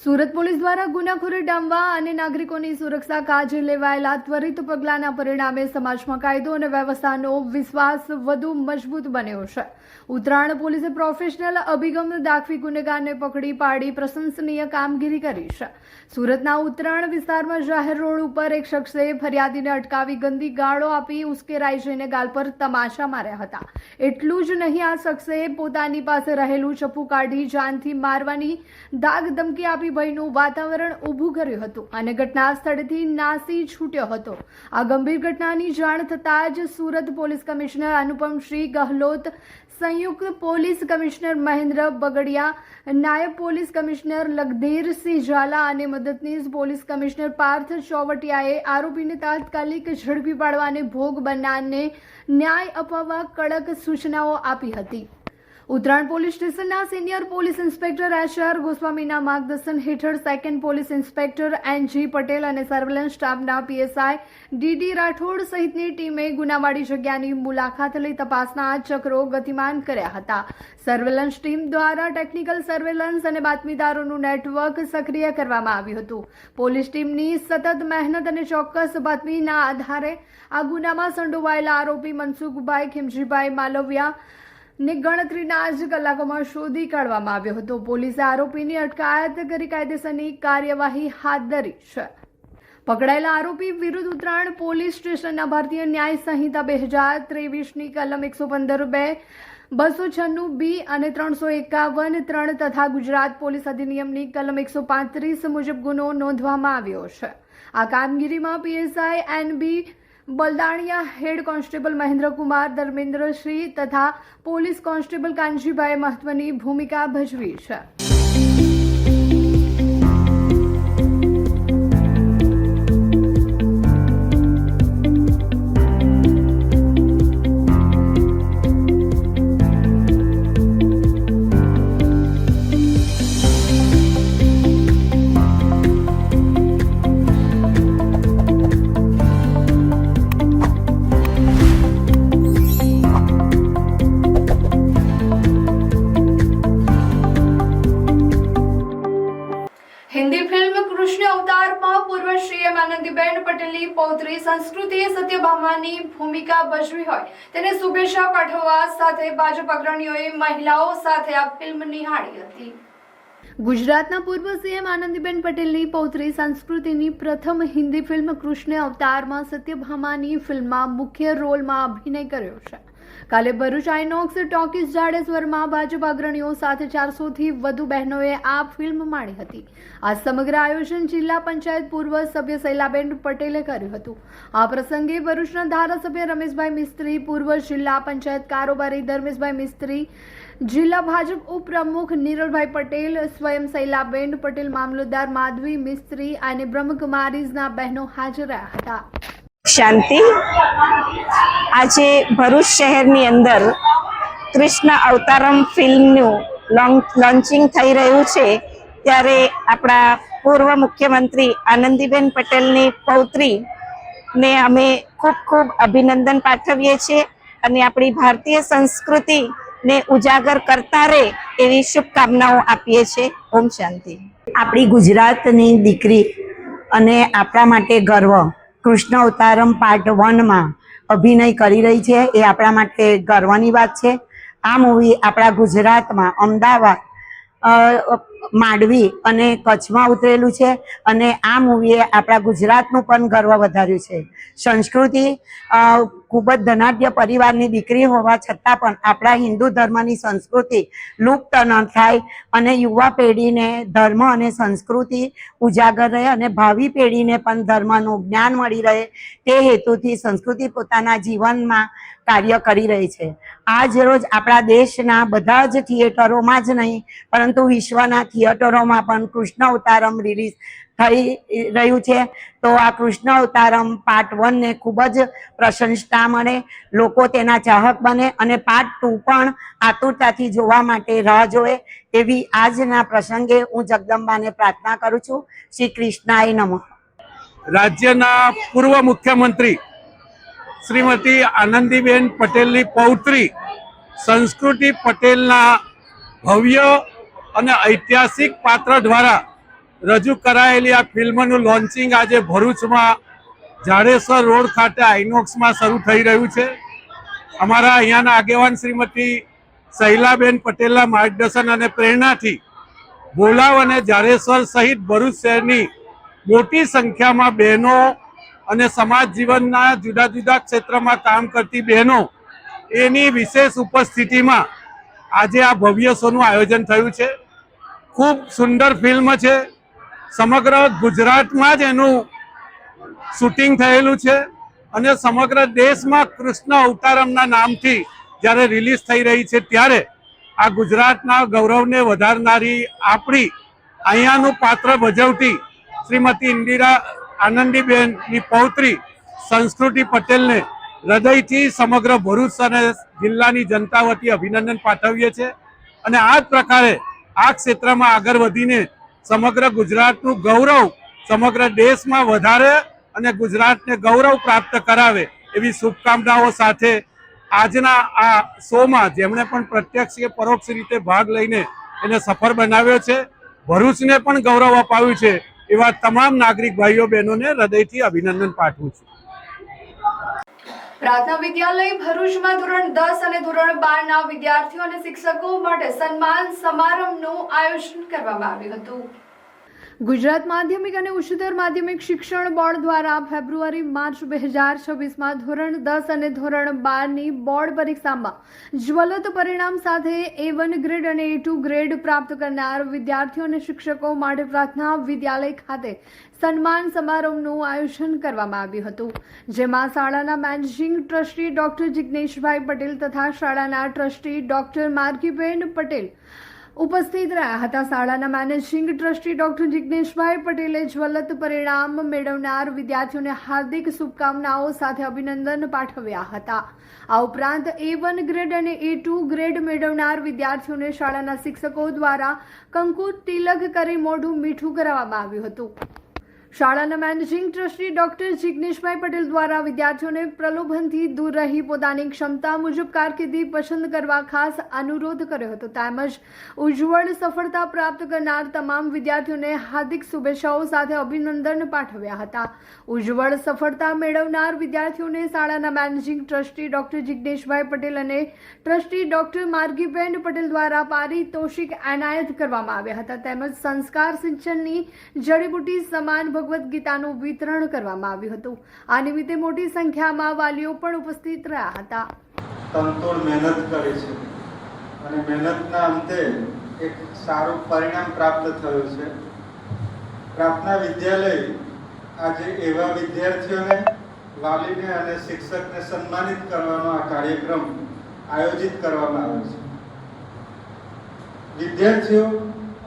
સુરત પોલીસ દ્વારા ગુનાખોરી ડામવા અને નાગરિકોની સુરક્ષા કાજે લેવાયેલા ત્વરિત પગલાંના પરિણામે સમાજમાં કાયદો અને વ્યવસ્થાનો વિશ્વાસ વધુ મજબૂત બન્યો છે. ઉત્તરાયણ પોલીસે પ્રોફેશનલ અભિગમ દાખવી ગુનેગારને પકડી પાડી પ્રશંસનીય કામગીરી કરી છે. સુરતના ઉત્તરાયણ વિસ્તારમાં જાહેર રોડ ઉપર એક શખ્સે ફરિયાદીને અટકાવી ગંદી ગાળો આપી ઉશ્કેરાઈ જઈને ગાલ પર તમાશા માર્યા હતા. એટલું જ નહીં, આ શખ્સે પોતાની પાસે રહેલું ચપ્પુ કાઢી જાનથી મારવાની દાગ ધમકી આપી ભયનું વાતાવરણ ઊભું કર્યું હતું અને ઘટના સ્થળેથી નાસી છૂટ્યો હતો. આ ગંભીર ઘટનાની જાણ થતાં જ સુરત પોલીસ કમિશનર અનુપમસિંહ ગહલોત, સંયુક્ત પોલીસ કમિશનર મહેન્દ્ર બગડિયા, નાયબ પોલીસ કમિશનર લખધીરસિંહ ઝાલા અને મદદનીશ પોલીસ કમિશનર પાર્થ ચોવટિયાએ આરોપીને તાત્કાલિક ઝડપી પાડવા અને ભોગ બનનારને ન્યાય અપાવવા કડક સૂચનાઓ આપી હતી. ઉત્તરાયણ પોલીસ સ્ટેશનના સિનિયર પોલીસ ઇન્સ્પેક્ટર HR ગોસ્વામીના માર્ગદર્શન હેઠળ second police inspector NG Patel અને સર્વેલન્સ સ્ટાફના PSI DD રાઠોડ સહિતની ટીમે ગુનાવાળી જગ્યાની મુલાકાત લઈ તપાસના ચક્રો ગતિમાન કર્યા હતા. સર્વેલન્સ ટીમ દ્વારા ટેકનિકલ સર્વેલન્સ અને બાતમીદારોનું નેટવર્ક સક્રિય કરવામાં આવ્યું હતું. પોલીસ ટીમની સતત મહેનત અને ચોક્કસ બાતમીના આધારે આ ગુનામાં સંડોવાયેલા આરોપી મનસુખભાઈ ખીમજીભાઈ માલવિયા ને ગણતરીના જ કલાકોમાં શોધી કાઢવામાં આવ્યો હતો. પોલીસે આરોપીની અટકાયત કરી કાયદેસરની કાર્યવાહી હાથ ધરી છે. પકડાયેલા આરોપી વિરુદ્ધ ઉત્તરાયણ પોલીસ સ્ટેશનના ભારતીય ન્યાય સંહિતા 2023ની કલમ 115(2), 296(b) અને 351(3) તથા ગુજરાત પોલીસ અધિનિયમની કલમ 135 મુજબ ગુનો નોંધવામાં આવ્યો છે. આ કામગીરીમાં PSI NB Baldaniya, head constable Mahendrakumar Dharmendrasinh તથા પોલીસ કોન્સ્ટેબલ કાનજીભાઈ મહત્વની ભૂમિકા ભજવી છે. હિન્દી ફિલ્મ કૃષ્ણ અવતારમાં પૂર્વ CM આનંદીબેન પટેલની પૌત્રી સંસ્કૃતિએ સત્યભામાની ભૂમિકા ભજવી હોય તેને શુભેચ્છા પાઠવવા સાથે ભાજપ અગ્રણીઓએ મહિલાઓ સાથે આ ફિલ્મ નિહાળી હતી. ગુજરાતના પૂર્વ CM આનંદીબેન પટેલની પૌત્રી સંસ્કૃતિની પ્રથમ હિન્દી ફિલ્મ કૃષ્ણ અવતારમાં સત્યભામાની ફિલ્મમાં મુખ્ય રોલમાં અભિનય કર્યો છે. કાલે ભરૂચ આઇનોક્સ ટોકીઝ જાડેશ્વરમાં ભાજપ અગ્રણીઓ સાથે 400થી વધુ બહેનોએ આ ફિલ્મ માણી હતી. આ સમગ્ર આયોજન જિલ્લા પંચાયત પૂર્વ સભ્ય શૈલાબેન પટેલે કર્યું હતું. આ પ્રસંગે ભરૂચના ધારાસભ્ય રમેશભાઈ મિસ્ત્રી, પૂર્વ જિલ્લા પંચાયત કારોબારી ધર્મેશભાઈ મિસ્ત્રી, જિલ્લા ભાજપ ઉપપ્રમુખ નીરલભાઈ પટેલ, સ્વયં શૈલાબેન પટેલ, મામલતદાર માધવી મિસ્ત્રી અને બ્રહ્મકુમારીઝના બહેનો હાજર રહ્યા હતા. શાંતિ. આજે ભરૂચ શહેરની અંદર કૃષ્ણ અવતારમ ફિલ્મનું લોન્ચિંગ થઈ રહ્યું છે, ત્યારે આપણા પૂર્વ મુખ્યમંત્રી આનંદીબેન પટેલની પૌત્રીને અમે ખૂબ ખૂબ અભિનંદન પાઠવીએ છીએ અને આપણી ભારતીય સંસ્કૃતિને ઉજાગર કરતા રહે એવી શુભકામનાઓ આપીએ છીએ. ઓમ શાંતિ. આપણી ગુજરાતની દીકરી અને આપણા માટે ગર્વ કૃષ્ણ અવતારમ પાર્ટ 1માં અભિનય કરી રહી છે, એ આપણા માટે ગર્વની વાત છે. આ મૂવી આપણા ગુજરાતમાં અમદાવાદ, માંડવી અને કચ્છમાં ઉતરેલું છે અને આ મૂવીએ આપણા ગુજરાતનું પણ ગર્વ વધાર્યું છે. સંસ્કૃતિ ખૂબ જ ધનાઢ્ય પરિવારની દીકરી હોવા છતાં પણ આપણા હિન્દુ ધર્મની સંસ્કૃતિ લુપ્ત ન થાય અને યુવા પેઢીને ધર્મ અને સંસ્કૃતિ ઉજાગર રહે અને ભાવિ પેઢીને પણ ધર્મનું જ્ઞાન મળી રહે તે હેતુથી સંસ્કૃતિ પોતાના જીવનમાં કાર્ય કરી રહી છે. આજ રોજ આપણા દેશના બધા જ થિયેટરોમાં જ નહીં પરંતુ વિશ્વના થિયેટરોમાં પણ કૃષ્ણ અવતારમ રિલીઝ થઈ રહ્યું છે. તો આ કૃષ્ણ અવતારમ પાર્ટ 1ને ખૂબ જ પ્રશંસા મળે, લોકો તેના ચાહક બને અને પાર્ટ 2 પણ આતુરતાથી જોવા માટે રાહ જોવે એવી આજના પ્રસંગે હું જગદંબાને પ્રાર્થના કરું છું. શ્રી કૃષ્ણાય નમઃ. રાજ્યના પૂર્વ મુખ્યમંત્રી શ્રીમતી આનંદીબેન પટેલની પૌત્રી સંસ્કૃતિ પટેલના ભવ્ય અને ઐતિહાસિક પાત્ર દ્વારા રજૂ કરાયેલી આ ફિલ્મનું લોન્ચિંગ આજે ભરૂચમાં જાડેશ્વર રોડ ખાતે આઇનોક્સમાં શરૂ થઈ રહ્યું છે. અમારા અહીંયાના આગેવાન શ્રીમતી શૈલાબેન પટેલના માર્ગદર્શન અને પ્રેરણાથી ભોલાવ અને જાડેશ્વર સહિત ભરૂચ શહેરની મોટી સંખ્યામાં બહેનો અને સમાજ જીવનના જુદા જુદા ક્ષેત્રમાં કામ કરતી બહેનો એની વિશેષ ઉપસ્થિતિમાં આજે આ ભવ્ય શોનું આયોજન થયું છે. ખૂબ સુંદર ફિલ્મ છે. સમગ્ર ગુજરાતમાં જ એનું શૂટિંગ થયેલું છે અને સમગ્ર દેશમાં કૃષ્ણ અવતારમના નામથી જ્યારે રિલીઝ થઈ રહી છે ત્યારે આ ગુજરાતના ગૌરવને વધારનારી આપણી અહીંયાનું પાત્ર ભજવતી શ્રીમતી ઇન્દિરા આનંદીબેનની પૌત્રી સંસ્કૃતિ પટેલને હૃદયથી સમગ્ર ભરૂચ અને જિલ્લાની જનતા વતી અભિનંદન પાઠવીએ છીએ અને આ જ પ્રકારે આ ક્ષેત્રમાં આગળ વધીને સમગ્ર ગુજરાતનું ગૌરવ સમગ્ર દેશમાં વધારે અને ગુજરાતને ગૌરવ પ્રાપ્ત કરાવે એવી શુભકામનાઓ સાથે આજના આ શોમાં જેમણે પણ પ્રત્યક્ષ કે પરોક્ષ રીતે ભાગ લઈને એને સફળ બનાવ્યો છે, ભરૂચને પણ ગૌરવ અપાવ્યું છે, એવા તમામ નાગરિક ભાઈઓ બહેનોને હૃદયથી અભિનંદન પાઠવું છું. પ્રાર્થના વિદ્યાલય ભરૂચમાં ધોરણ 10 અને ધોરણ 12 ના વિદ્યાર્થીઓ અને શિક્ષકો માટે સન્માન સમારંભનું આયોજન કરવામાં આવ્યું હતું. ગુજરાત માધ્યમિક અને ઉચ્ચતર માધ્યમિક શિક્ષણ બોર્ડ દ્વારા ફેબ્રુઆરી-માર્ચ 2026માં ધોરણ 10 અને ધોરણ 12ની બોર્ડ પરીક્ષામાં જ્વલંત પરિણામ સાથે A1 ગ્રેડ અને A2 ગ્રેડ પ્રાપ્ત કરનાર વિદ્યાર્થીઓ અને શિક્ષકો માટે પ્રાર્થના વિદ્યાલય ખાતે સન્માન સમારોહનું આયોજન કરવામાં આવ્યું હતું, જેમાં શાળાના મેનેજિંગ ટ્રસ્ટી ડોક્ટર જિગ્નેશભાઈ પટેલ તથા શાળાના ટ્રસ્ટી ડોક્ટર માર્ગીબેન પટેલ ઉપસ્થિત રહ્યા હતા. શાળાના મેનેજિંગ ટ્રસ્ટી ડોક્ટર જિગ્નેશભાઈ પટેલે જ્વલંત પરિણામ મેળવનાર વિદ્યાર્થીઓને હાર્દિક શુભકામનાઓ સાથે અભિનંદન પાઠવ્યા હતા. આ ઉપરાંત A1 ગ્રેડ અને A2 ગ્રેડ મેળવનાર વિદ્યાર્થીઓને શાળાના શિક્ષકો દ્વારા કંકુ તિલક કરી મોઢું મીઠું કરાવવામાં આવ્યું હતું. શાળાના મેનેજિંગ ટ્રસ્ટી ડોક્ટર જિગ્નેશભાઈ પટેલ દ્વારા વિદ્યાર્થીઓને પ્રલોભનથી દૂર રહી પોતાની ક્ષમતા મુજબ કારકિર્દી પસંદ કરવા ખાસ અનુરોધ કર્યો હતો. તેમજ ઉજ્જવળ સફળતા પ્રાપ્ત કરનાર તમામ વિદ્યાર્થીઓને હાર્દિક શુભેચ્છાઓ સાથે અભિનંદન પાઠવ્યા હતા. ઉજ્જવળ સફળતા મેળવનાર વિદ્યાર્થીઓને શાળાના મેનેજિંગ ટ્રસ્ટી ડોક્ટર જિગ્નેશભાઈ પટેલ અને ટ્રસ્ટી ડોક્ટર માર્ગીબેન પટેલ દ્વારા પારિતોષિક એનાયત કરવામાં આવ્યા હતા. તેમજ સંસ્કાર સિંચનની જડીબુટી સમાન ભગવદ્ ગીતાનું વિતરણ કરવામાં આવ્યું હતું. આ નિમિત્તે મોટી સંખ્યામાં વાલીઓ પણ ઉપસ્થિત રહ્યા હતા. તનતોડ મહેનત કરી છે અને મહેનતના અંતે એક સારું પરિણામ પ્રાપ્ત થયું છે. પ્રાર્થના વિદ્યાલય આજે એવા વિદ્યાર્થીઓને, વાલીને અને શિક્ષકને સન્માનિત કરવાનો આ કાર્યક્રમ આયોજિત કરવામાં આવ્યો છે. વિદ્યાર્થીઓ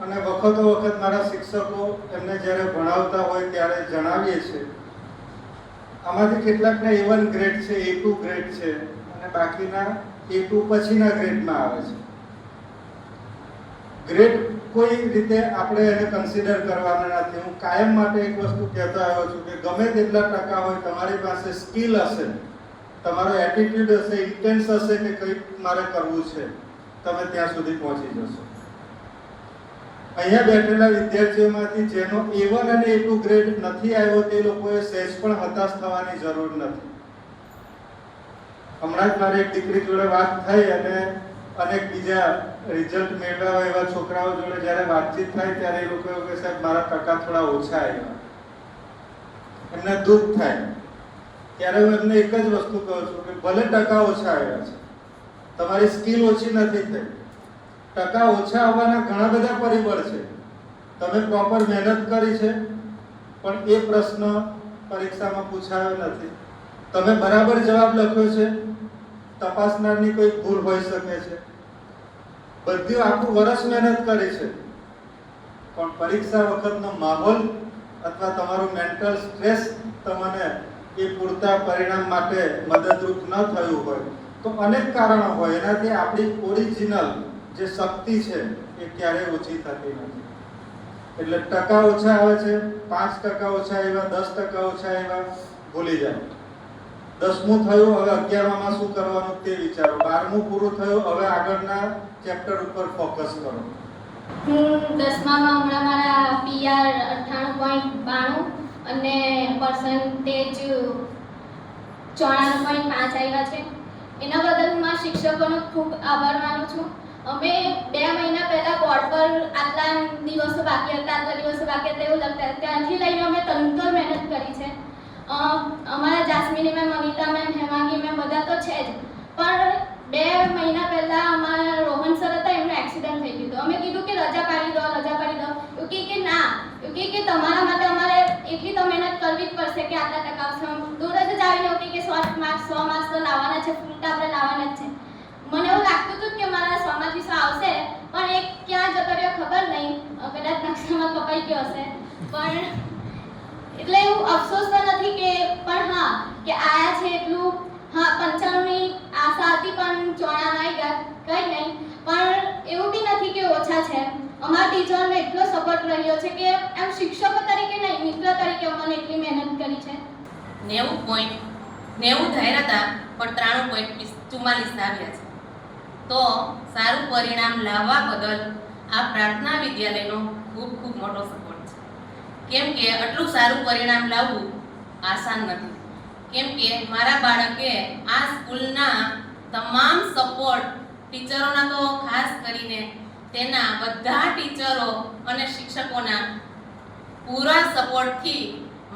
અને વખતો વખત મારા શિક્ષકો એમને જ્યારે ભણાવતા હોય ત્યારે જણાવીએ છીએ, આમાંથી કેટલાકના A1 ગ્રેડ છે, A2 ગ્રેડ છે અને બાકીના A2 પછીના ગ્રેડમાં આવે છે. ગ્રેડ કોઈ રીતે આપણે એને કન્સિડર કરવાના નથી. હું કાયમ માટે એક વસ્તુ કહેતો આવ્યો છું કે ગમે તેટલા ટકા હોય, તમારી પાસે સ્કિલ હશે, તમારો એટીટ્યુડ હશે, ઇન્ટેન્સ હશે કે કંઈક મારે કરવું છે, તમે ત્યાં સુધી પહોંચી જશો. અહીંયા બેઠેલા વિદ્યાર્થીઓમાંથી જેનો A1 અને A2 ગ્રેડ નથી આવ્યો તે લોકોએ સહેજ પણ હતાશ થવાની જરૂર નથી. હમણાં જ મારી એક દીકરી જોડે વાત થઈ અને અનેક બીજા રિઝલ્ટ મેળવ્યા એવા છોકરાઓ જોડે જ્યારે વાતચીત થાય ત્યારે એ લોકો કહે સાહેબ મારા ટકા થોડા ઓછા આવ્યા. એમને દુઃખ થાય. ત્યારે હું એમને એક જ વસ્તુ કહું છું કે ભલે ટકા ઓછા આવ્યા છે, તમારી સ્કિલ ઓછી નથી થઈ. ટકા ઓછા આવવાના ઘણા બધા પરિબળ છે. તમે પ્રોપર મહેનત કરી છે પણ એ પ્રશ્ન પરીક્ષામાં પૂછાયો નથી. તમે બરાબર જવાબ લખ્યો છે, તપાસનારની કોઈ ભૂલ હોઈ શકે છે. બધી આખું વર્ષ મહેનત કરી છે પણ પરીક્ષા વખતનો માહોલ અથવા તમારું મેન્ટલ સ્ટ્રેસ તમને એ પૂરતા પરિણામ માટે મદદરૂપ ન થયું હોય તો અનેક કારણો હોય. એનાથી આપણી ઓરિજિનલ જે શક્તિ છે એ ક્યારેય ઓછી થતી નથી. એટલે ટકા ઓછા આવે છે, 5% ઓછા આવ્યા, 10% ઓછા આવ્યા, ભૂલી જાઓ. 10મું થયું, હવે 11માં શું કરવાનું તે વિચારો. 12મું પૂરું થયું, હવે આગળના ચેપ્ટર ઉપર ફોકસ કરો. હું 10મામાં હમણાં મારા PR 98.92 અને પર્સન્ટેજ 94.5 આવ્યા છે. એના બદલ હું મારા શિક્ષકોનો ખૂબ આભાર માનું છું. અમે 2 મહિના પહેલા બોર્ડ પર આટલા દિવસો બાકી હતા એવું લગતા, ત્યાંથી લઈને અમે તંતર મહેનત કરી છે. અમારા Jasmini ma'am, Anita ma'am, Hemangi ma'am બધા તો છે જ, પણ 2 મહિના પહેલા અમારા રોહન સર હતા, એમનું એક્સિડન્ટ થઈ ગયું. અમે કીધું કે રજા પાડી દો. એવું કે ના, એવું કે તમારા માટે અમારે એટલી તો મહેનત કરવી જ પડશે કે આટલા ટકા આવશે. દૂર જ આવીને એવું કે 100 માર્ક્સ તો લાવવાના છે, ફૂલ તો આપણે લાવવાના જ છે. મને એવું લાગતું હતું કે મારા 100માંથી 100 આવશે, પણ એક ક્યાં જતો રહ્યો ખબર નહીં, કદાચ નકશામાં કપાઈ ગયો હશે. પણ એટલે એવું અફસોસ તો નથી કે, પણ હા કે આયા છે એટલું. હા, 95ની આશા હતી પણ 94 આવી ગયા, કંઈ નહીં. પણ એવું બી નથી કે ઓછા છે. અમારા ટીચરનો એટલો સપોર્ટ રહ્યો છે કે એમ શિક્ષકો તરીકે નહીં, મિત્ર તરીકે અમને એટલી મહેનત કરી છે. 90 ધાર્યા હતા પણ 93.44 આવ્યા છે. તો સારું પરિણામ લાવવા બદલ આ પ્રાર્થના વિદ્યાલયનો ખૂબ ખૂબ મોટો સપોર્ટ છે. કેમ કે આટલું સારું પરિણામ લાવવું આસાન નથી. કેમ કે મારા બાળકે આ સ્કૂલના તમામ સપોર્ટ, ટીચરોના તો ખાસ કરીને તેના બધા ટીચરો અને શિક્ષકોના પૂરા સપોર્ટથી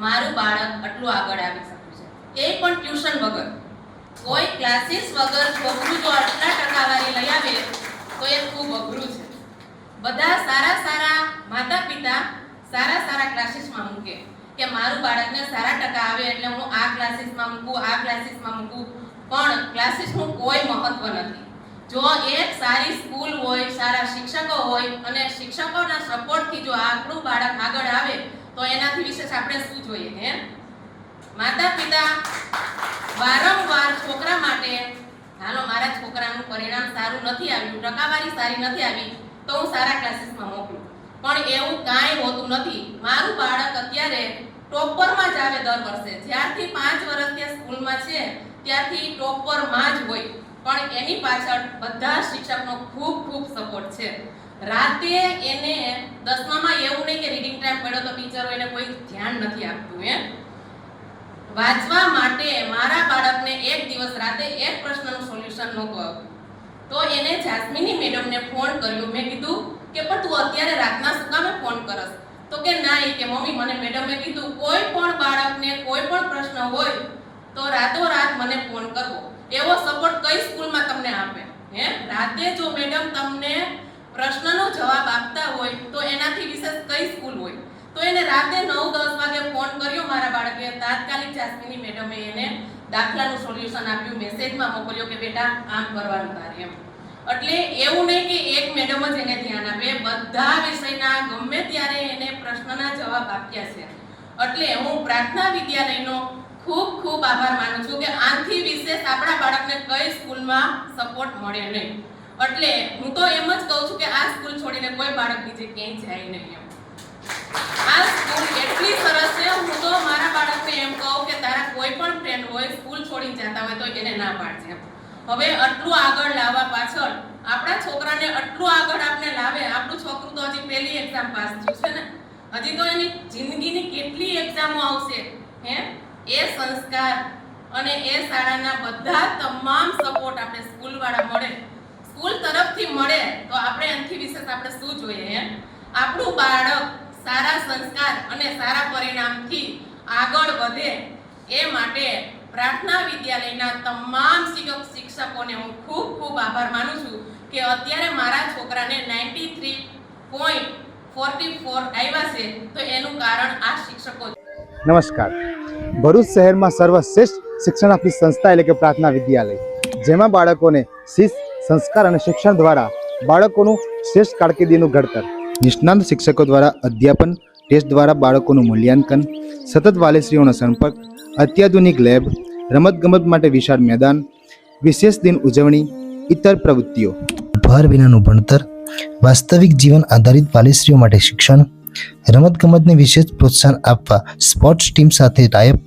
મારું બાળક આટલું આગળ આવી શક્યું છે. એ પણ ટ્યુશન વગર, કોઈ ક્લાસીસ વગર છોકરું જો આટલા ટકાવારી લઈ આવે તો એ ખૂબ અઘરું છે. બધા સારા માતા પિતા સારા ક્લાસીસમાં મૂકે કે મારું બાળકને સારા ટકા આવે એટલે હું આ ક્લાસીસમાં મૂકું, પણ ક્લાસીસનું કોઈ મહત્વ નથી. જો એક સારી સ્કૂલ હોય, સારા શિક્ષકો હોય અને શિક્ષકોના સપોર્ટથી જો આપણું બાળક આગળ આવે તો એનાથી વિશેષ આપણે શું જોઈએ? હે, માતા પિતા વારંવાર છોકરા માટે, હાલો મારા છોકરાનું પરિણામ સારું નથી આવ્યું, ટકાવારી સારી નથી આવી તો હું સારા ક્લાસીસમાં મોકલું, પણ એવું કાંઈ હોતું નથી. મારું બાળક અત્યારે ટોપરમાં જ આવે દર વર્ષે. જ્યારથી 5 વર્ષથી સ્કૂલમાં છે ત્યારથી ટોપરમાં જ હોય, પણ એની પાછળ બધા શિક્ષકનો ખૂબ ખૂબ સપોર્ટ છે. રાતે એને 10મામાં એવું નહીં કે રીડિંગ ટાઈમ પડ્યો તો ટીચરો એને કોઈ ધ્યાન નથી આપતું. વાંચવા માટે મારા બાળકને એક દિવસ રાતે એક પ્રશ્નનું સોલ્યુશન નહોતું આવતું તો એને જાસ્મીની મેડમને ફોન કર્યો. મેં કીધું કે પણ તું અત્યારે રાતના શું કામે ફોન કરસ? તો કે ના, એ કે મમ્મી મને મેડમે કીધું કોઈ પણ બાળકને કોઈ પણ પ્રશ્ન હોય તો રાતોરાત મને ફોન કરવો. એવો સપોર્ટ કઈ સ્કૂલમાં તમને આપે? હે, રાતે જો મેડમ તમને પ્રશ્નનો જવાબ આપતા હોય તો એનાથી વિશેષ કઈ સ્કૂલ હોય? તો એને રાતે 9-10 વાગે ફોન કર્યો મારા બાળકે, તાત્કાલિક જાસ્મીની મેડમે એને દાખલાનું સોલ્યુશન આપ્યું, મેસેજમાં મોકલ્યો કે બેટા આમ કરવાનું તારે એમ. એટલે એવું નહીં કે એક મેડમ જ એને ધ્યાન આપે, બધા વિષયના ગમે ત્યારે એને પ્રશ્નના જવાબ આપ્યા છે. એટલે હું પ્રાર્થના વિદ્યાલયનો ખૂબ ખૂબ આભાર માનું છું કે આનાથી વિશેષ આપણા બાળકને કઈ સ્કૂલમાં સપોર્ટ મળે નહીં. એટલે હું તો એમ જ કહું છું કે આ સ્કૂલ છોડીને કોઈ બાળક બીજે ક્યાંય જાય નહીં એમ. આ સ્કૂલ એટલી સરસ છે, હું તો મારા બાળકને એમ કહું કે તારા કોઈ પણ ફ્રેન્ડ હોય સ્કૂલ છોડીને જતા હોય તો એને ના પાડજે. હવે આટલું આગળ લાવવા પાછળ આપણા છોકરાને આટલું આગળ આપણે લાવે, આપણું છોકરું તો હજી પહેલી એક્ઝામ પાસ થયું છે ને, હજી તો એની જિંદગીની કેટલી એક્ઝામો આવશે. હે, એ સંસ્કાર અને એ શાળાના બધા તમામ સપોર્ટ આપણે સ્કૂલવાળા મળે, સ્કૂલ તરફથી મળે તો આપણે એનાથી વિશેષ આપણે શું જોઈએ? એમ આપણું બાળક સારા સંસ્કાર અને સારા પરિણામથી આગળ વધે એ માટે પ્રાર્થના વિદ્યાલયના તમામ શિક્ષકોને હું ખૂબ ખૂબ આભાર માનું છું કે અત્યારે મારા છોકરાને 93.44 આવ્યા છે, તો એનું કારણ આ શિક્ષકો. નમસ્કાર. ભરૂચ શહેરમાં સર્વશ્રેષ્ઠ શિક્ષણ આપતી સંસ્થા એટલે કે પ્રાર્થના વિદ્યાલય, જેમાં બાળકોને શિસ્ત, સંસ્કાર અને શિક્ષણ દ્વારા બાળકોનું શ્રેષ્ઠ કારકિર્દીનું ઘડતર, નિષ્ણાત શિક્ષકો દ્વારા અધ્યાપન, ટેસ્ટ દ્વારા બાળકોનું મૂલ્યાંકન, સતત વાલીશ્રીઓનો સંપર્ક, અત્યાધુનિક લેબ, રમતગમત માટે વિશાળ મેદાન, વિશેષ દિન ઉજવણી, ઇતર પ્રવૃત્તિઓ, ભાર વિનાનું ભણતર, વાસ્તવિક જીવન આધારિત વાલીશ્રીઓ માટે શિક્ષણ, રમતગમતને વિશેષ પ્રોત્સાહન આપવા સ્પોર્ટ્સ ટીમ સાથે ટાઈપ,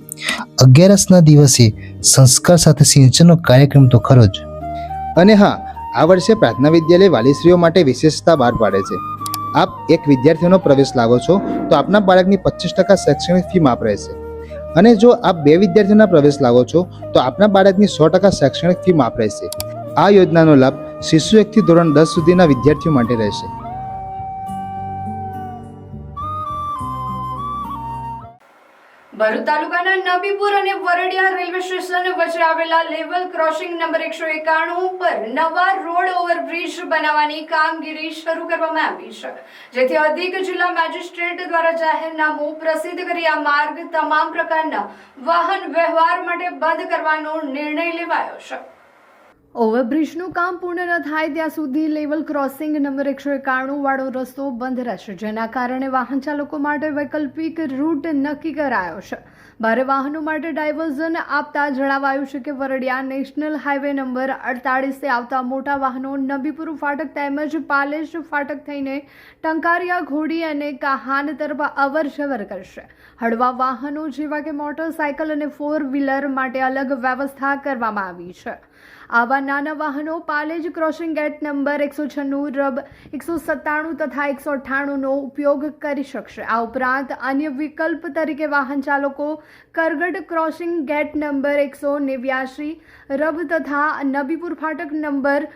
11ના દિવસે સંસ્કાર સાથે સિંચનનો કાર્યક્રમ તો ખરો જ. અને હા, આ વર્ષે પ્રાર્થના વિદ્યાલય વાલીશ્રીઓ માટે વિશેષતા બહાર પાડે છે. આપ એક વિદ્યાર્થીનો પ્રવેશ લાવો છો તો આપના બાળકની 25% શૈક્ષણિક ફી માફ રહેશે, અને જો આપ 2 વિદ્યાર્થીઓના પ્રવેશ લાવો છો તો આપના બાળકની 100% શૈક્ષણિક ફી માફ રહેશે. આ યોજનાનો લાભ શિશુ 1 થી ધોરણ 10 સુધીના વિદ્યાર્થીઓ માટે રહેશે. ભરૂચ તાલુકાના નબીપુર અને વરડિયા રેલવે સ્ટેશન વચ્ચે આવેલા લેવલ ક્રોસિંગ નંબર 191 પર નવા રોડ ઓવરબ્રિજ બનાવવાની કામગીરી શરૂ કરવામાં આવી છે, જેથી અધિક જિલ્લા મેજિસ્ટ્રેટ દ્વારા જાહેરનામું પ્રસિદ્ધ કરી આ માર્ગ તમામ પ્રકારના વાહન વ્યવહાર માટે બંધ કરવાનો નિર્ણય લેવાયો છે. ઓવરબ્રિજનું કામ પૂર્ણ ન થાય ત્યાં સુધી લેવલ ક્રોસિંગ નંબર 191 વાળો રસ્તો બંધ રહેશે, જેના કારણે વાહન ચાલકો માટે વૈકલ્પિક રૂટ નક્કી કરાયો છે. ભારે વાહનો માટે ડાયવર્ઝન આપતા જણાવાયું છે કે વરડિયા નેશનલ હાઈવે નંબર 48 આવતા મોટા વાહનો નબીપુર ફાટક તેમજ પાલેજ ફાટક થઈને ટંકારિયા, ઘોડી અને કાહાન તરફ અવરજવર કરશે. હળવા વાહનો જેવા કે મોટરસાયકલ અને 4 વ્હીલર માટે અલગ વ્યવસ્થા કરવામાં આવી છે. આવા નાના વાહનો પાલેજ ક્રોસિંગ ગેટ નંબર 196, રબ 197 તથા 198નો ઉપયોગ કરી શકશે. આ ઉપરાંત અન્ય વિકલ્પ તરીકે વાહન ચાલકો કરગડ ક્રોસિંગ ગેટ નંબર 189, રબ તથા નબીપુર ફાટક નંબર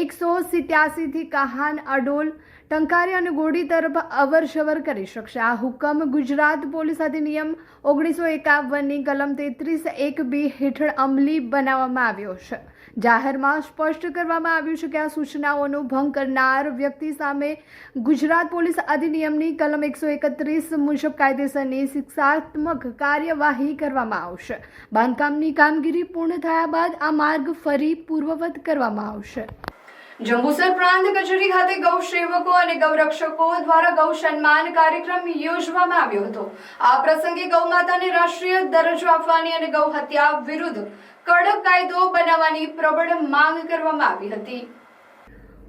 187 થી કાહાન, અડોલ, ટંકારી અને ગોડી તરફ અવરજવર કરી શકશે. આ હુકમ ગુજરાત પોલીસ અધિનિયમ 1951ની કલમ 33(1)B હેઠળ અમલી બનાવવામાં આવ્યો છે. જાહેરમાં સ્પષ્ટ કરવામાં આવ્યું છે કે આ સૂચનાઓનો ભંગ કરનાર વ્યક્તિ સામે ગુજરાત પોલીસ અધિનિયમની કલમ 131 મુજબ કાયદેસરની શિક્ષાત્મક કાર્યવાહી કરવામાં આવશે. બાંધકામની કામગીરી પૂર્ણ થયા બાદ આ માર્ગ ફરી પૂર્વવત કરવામાં આવશે. જંબુસર પ્રાંત કચેરી ખાતે ગૌ સેવકો અને ગૌરક્ષકો દ્વારા ગૌ સન્માન કાર્યક્રમ યોજવામાં આવ્યો હતો. આ પ્રસંગે ગૌ માતાને રાષ્ટ્રીય દરજ્જો આપવાની અને ગૌ હત્યા વિરુદ્ધ કડક કાયદો બનાવવાની પ્રબળ માંગ કરવામાં આવી હતી.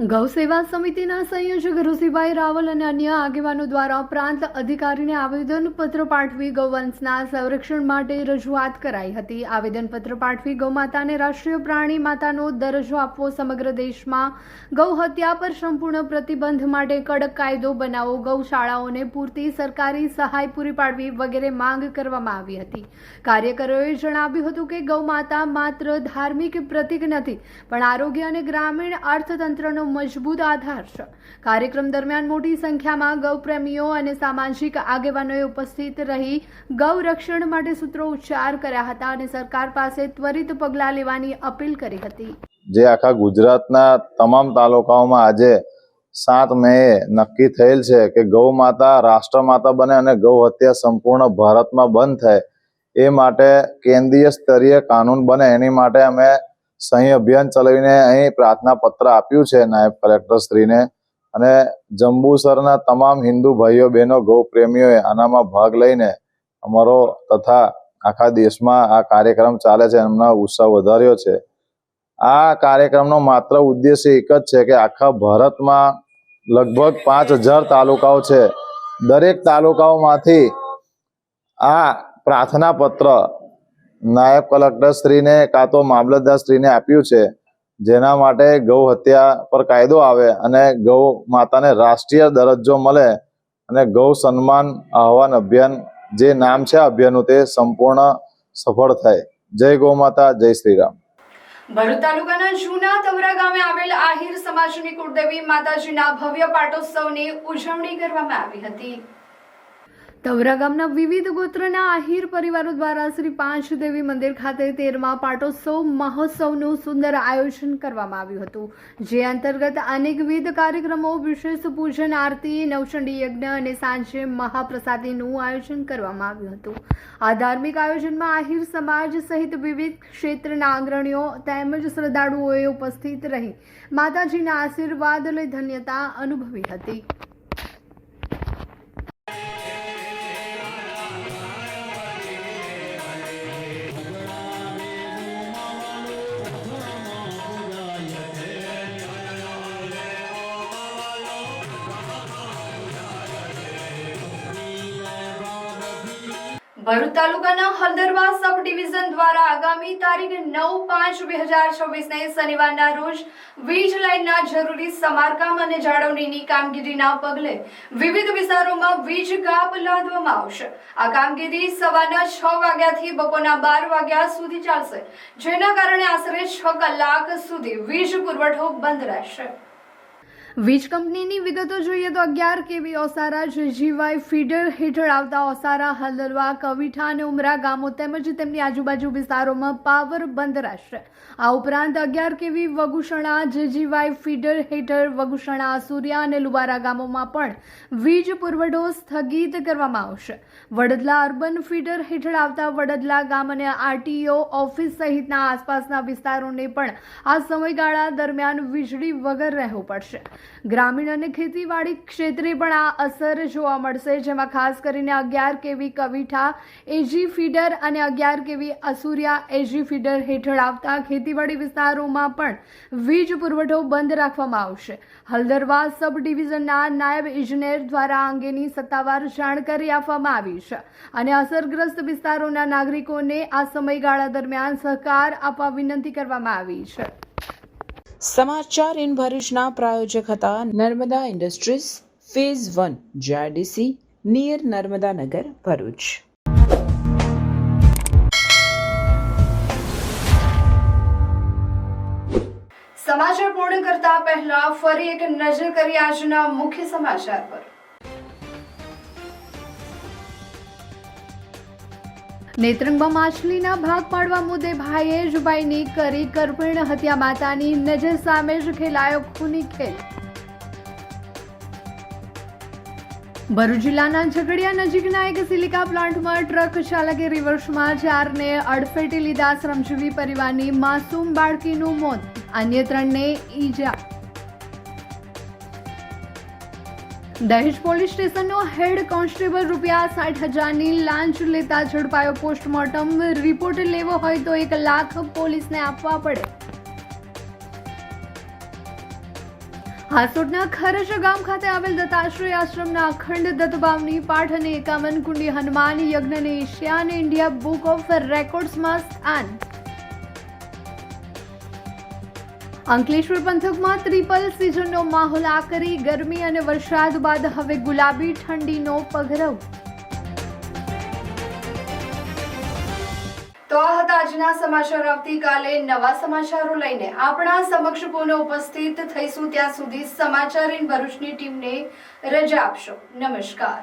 ગૌ સેવા સમિતિના સંયોજક ઋષિભાઈ રાવલ અને અન્ય આગેવાનો દ્વારા પ્રાંત અધિકારીને આવેદનપત્ર પાઠવી ગૌવંશના સંરક્ષણ માટે રજૂઆત કરાઈ હતી. આવેદનપત્ર પાઠવી ગૌમાતાને રાષ્ટ્રીય પ્રાણી માતાનો દરજ્જો આપવો, સમગ્ર દેશમાં ગૌ હત્યા પર સંપૂર્ણ પ્રતિબંધ માટે કડક કાયદો બનાવવો, ગૌશાળાઓને પૂરતી સરકારી સહાય પૂરી પાડવી વગેરે માંગ કરવામાં આવી હતી. કાર્યકરોએ જણાવ્યું હતું કે ગૌમાતા માત્ર ધાર્મિક પ્રતીક નથી, પણ આરોગ્ય અને ગ્રામીણ અર્થતંત્રનો મજબૂત આધાર છે. કાર્યક્રમ દરમિયાન મોટી સંખ્યામાં ગૌપ્રેમીઓ અને સામાજિક આગેવાનોએ ઉપસ્થિત રહી ગૌ રક્ષણ માટે સૂત્રોચ્ચાર કર્યા હતા અને સરકાર પાસે ત્વરિત પગલાં લેવાની અપીલ કરી હતી. જે આખા ગુજરાતના તમામ તાલુકાઓમાં આજે 7 મે નક્કી થયેલ છે કે ગૌ માતા રાષ્ટ્રમાતા બને અને ગૌ હત્યા સંપૂર્ણ ભારતમાં બંધ થાય એ માટે કેન્દ્રીય સ્તરીય કાનૂન બને એની માટે અમે સહી અભિયાન ચલાવીને અહીં પ્રાર્થના પત્ર આપ્યું છે નાયબ કલેક્ટર શ્રીને અને જંબુસરના તમામ હિન્દુ ભાઈઓ બહેનો ગૌ પ્રેમીઓએ આનામાં ભાગ લઈને અમારો તથા આખા દેશમાં આ કાર્યક્રમ ચાલે છે એમનો ઉત્સાહ વધાર્યો છે. આ કાર્યક્રમનો માત્ર ઉદ્દેશ્ય એક જ છે કે આખા ભારતમાં લગભગ 5000 તાલુકાઓ છે. દરેક તાલુકાઓમાંથી આ પ્રાર્થના પત્ર નાયબ કલેક્ટર શ્રીને કાં તો મામલતદાર શ્રીને આપ્યું છે જેના માટે ગૌ હત્યા પર કાયદો આવે અને ગૌ માતાને રાષ્ટ્રીય દરજ્જો મળે અને ગૌ સન્માન આહવાન અભિયાન જે નામ છે અભિયાનનું તે સંપૂર્ણ સફળ થાય. જય ગૌ માતા, જય શ્રી રામ. ભરૂચ તાલુકાના જૂના તવરા ગામે આવેલ આહિર સમાજની કુળદેવી માતાજીના ભવ્ય પાટોત્સવની ઉજવણી કરવામાં આવી હતી. તવરા ગામના વિવિધ ગોત્રના આહિર પરિવારો દ્વારા શ્રી પાંચ દેવી મંદિર ખાતે 13મા પાટોત્સવ મહોત્સવનું સુંદર આયોજન કરવામાં આવ્યું હતું, જે અંતર્ગત અનેકવિધ કાર્યક્રમો, વિશેષ પૂજન, આરતી, નવચંડી યજ્ઞ અને સાંજે મહાપ્રસાદીનું આયોજન કરવામાં આવ્યું હતું. આ ધાર્મિક આયોજનમાં આહિર સમાજ સહિત વિવિધ ક્ષેત્રના અગ્રણીઓ તેમજ શ્રદ્ધાળુઓએ ઉપસ્થિત રહી માતાજીના આશીર્વાદ લઈ ધન્યતા અનુભવી હતી. ભરૂચ તાલુકાના હલદરવા સબ ડિવિઝન દ્વારા આગામી તારીખ 9/5/2026 ને શનિવારના રોજ વીજ લાઇનના જરૂરી સમારકામ અને જાળવણીની કામગીરીના પગલે વિવિધ વિસ્તારોમાં વીજ કાપ લાદવામાં આવશે. આ કામગીરી સવારના 6 વાગ્યાથી બપોરના 12 વાગ્યા સુધી ચાલશે, જેના કારણે આશરે 6 કલાક સુધી વીજ પુરવઠો બંધ રહેશે. વીજ કંપનીની વિગતો જોઈએ તો 11 kV ઓસારા જેજીવાય ફીડર હેઠળ આવતા ઓસારા, હલદરવા, કવિઠા અને ઉમરા ગામો તેમજ તેમની આજુબાજુ વિસ્તારોમાં પાવર બંધ રહેશે. આ ઉપરાંત 11 kV વગુસણા જેજીવાય ફીડર હેઠળ વગુસણા, આસુરિયા અને લુવારા ગામોમાં પણ વીજ પુરવઠો સ્થગિત કરવામાં આવશે. વડદલા અર્બન ફીડર હેઠળ આવતા વડદલા ગામ અને આરટીઓ ઓફિસ સહિતના આસપાસના વિસ્તારોને પણ આ સમયગાળા દરમિયાન વીજળી વગર રહેવું પડશે. ગ્રામીણ અને ખેતીવાડી ક્ષેત્રે પણ આ અસર જોવા મળશે, જેમાં ખાસ કરીને 11 kV કવિઠા એજી ફીડર અને 11 kV અસુરિયા એજી ફીડર હેઠળ આવતા ખેતીવાડી વિસ્તારોમાં પણ વીજ પુરવઠો બંધ રાખવામાં આવશે. હલદરવા સબ ડિવિઝનના નાયબ ઇજનેર દ્વારા આ અંગેની સત્તાવાર જાણકારી આપવામાં આવી છે અને અસરગ્રસ્ત વિસ્તારોના નાગરિકોને આ સમયગાળા દરમિયાન સહકાર આપવા વિનંતી કરવામાં આવી છે. સમાચાર ઇન ભરૂચના પ્રાયોજક હતા Narmada industries phase 1 GIDC near Narmada Nagar Bharuch. સમાચાર પૂર્ણ કરતા પહેલા ફરી એક નજર કરી આજના મુખ્ય સમાચાર પર. નેત્રંગમાં માછલીના ભાગ પાડવા મુદ્દે ભાઈએ જ ભાઈની કરી કરપીણ હત્યા, માતાની નજર સામે જ ખેલાયો ખૂની ખેલ. ભરૂચ જિલ્લાના ઝઘડિયા નજીકના એક સિલિકા પ્લાન્ટમાં ટ્રક ચાલકે રિવર્સમાં 4ને અડફેટે લીધા, શ્રમજીવી પરિવારની માસૂમ બાળકીનું મોત, અન્ય 3ને ઈજા. દહેજ પોલીસ સ્ટેશનનો હેડ કોન્સ્ટેબલ ₹60,000ની લાંચ લેતા ઝડપાયો, પોસ્ટમોર્ટમ રિપોર્ટ લેવો હોય તો 1 લાખ પોલીસને આપવા પડે. હાસોટના ખરજ ગામ ખાતે આવેલ દત્તાશ્રય આશ્રમના અખંડ દત્તભાવની પાઠ અને 51 કુંડી હનુમાન યજ્ઞને એશિયા અને ઇન્ડિયા બુક ઓફ રેકોર્ડ્સમાં સ્થાન. અંકલેશ્વર પંથકમાં ટ્રિપલ સિઝનનો માહોલ, આકરી ગરમી અને વરસાદ બાદ હવે ગુલાબી ઠંડીનો પગરવ. તો આ હતા આજના સમાચાર. આવતીકાલે નવા સમાચારો લઈને આપણા સમક્ષ પુનઃ ઉપસ્થિત થઈશું. ત્યાં સુધી સમાચાર ઇન ભરૂચની ટીમને રજા આપશો. નમસ્કાર.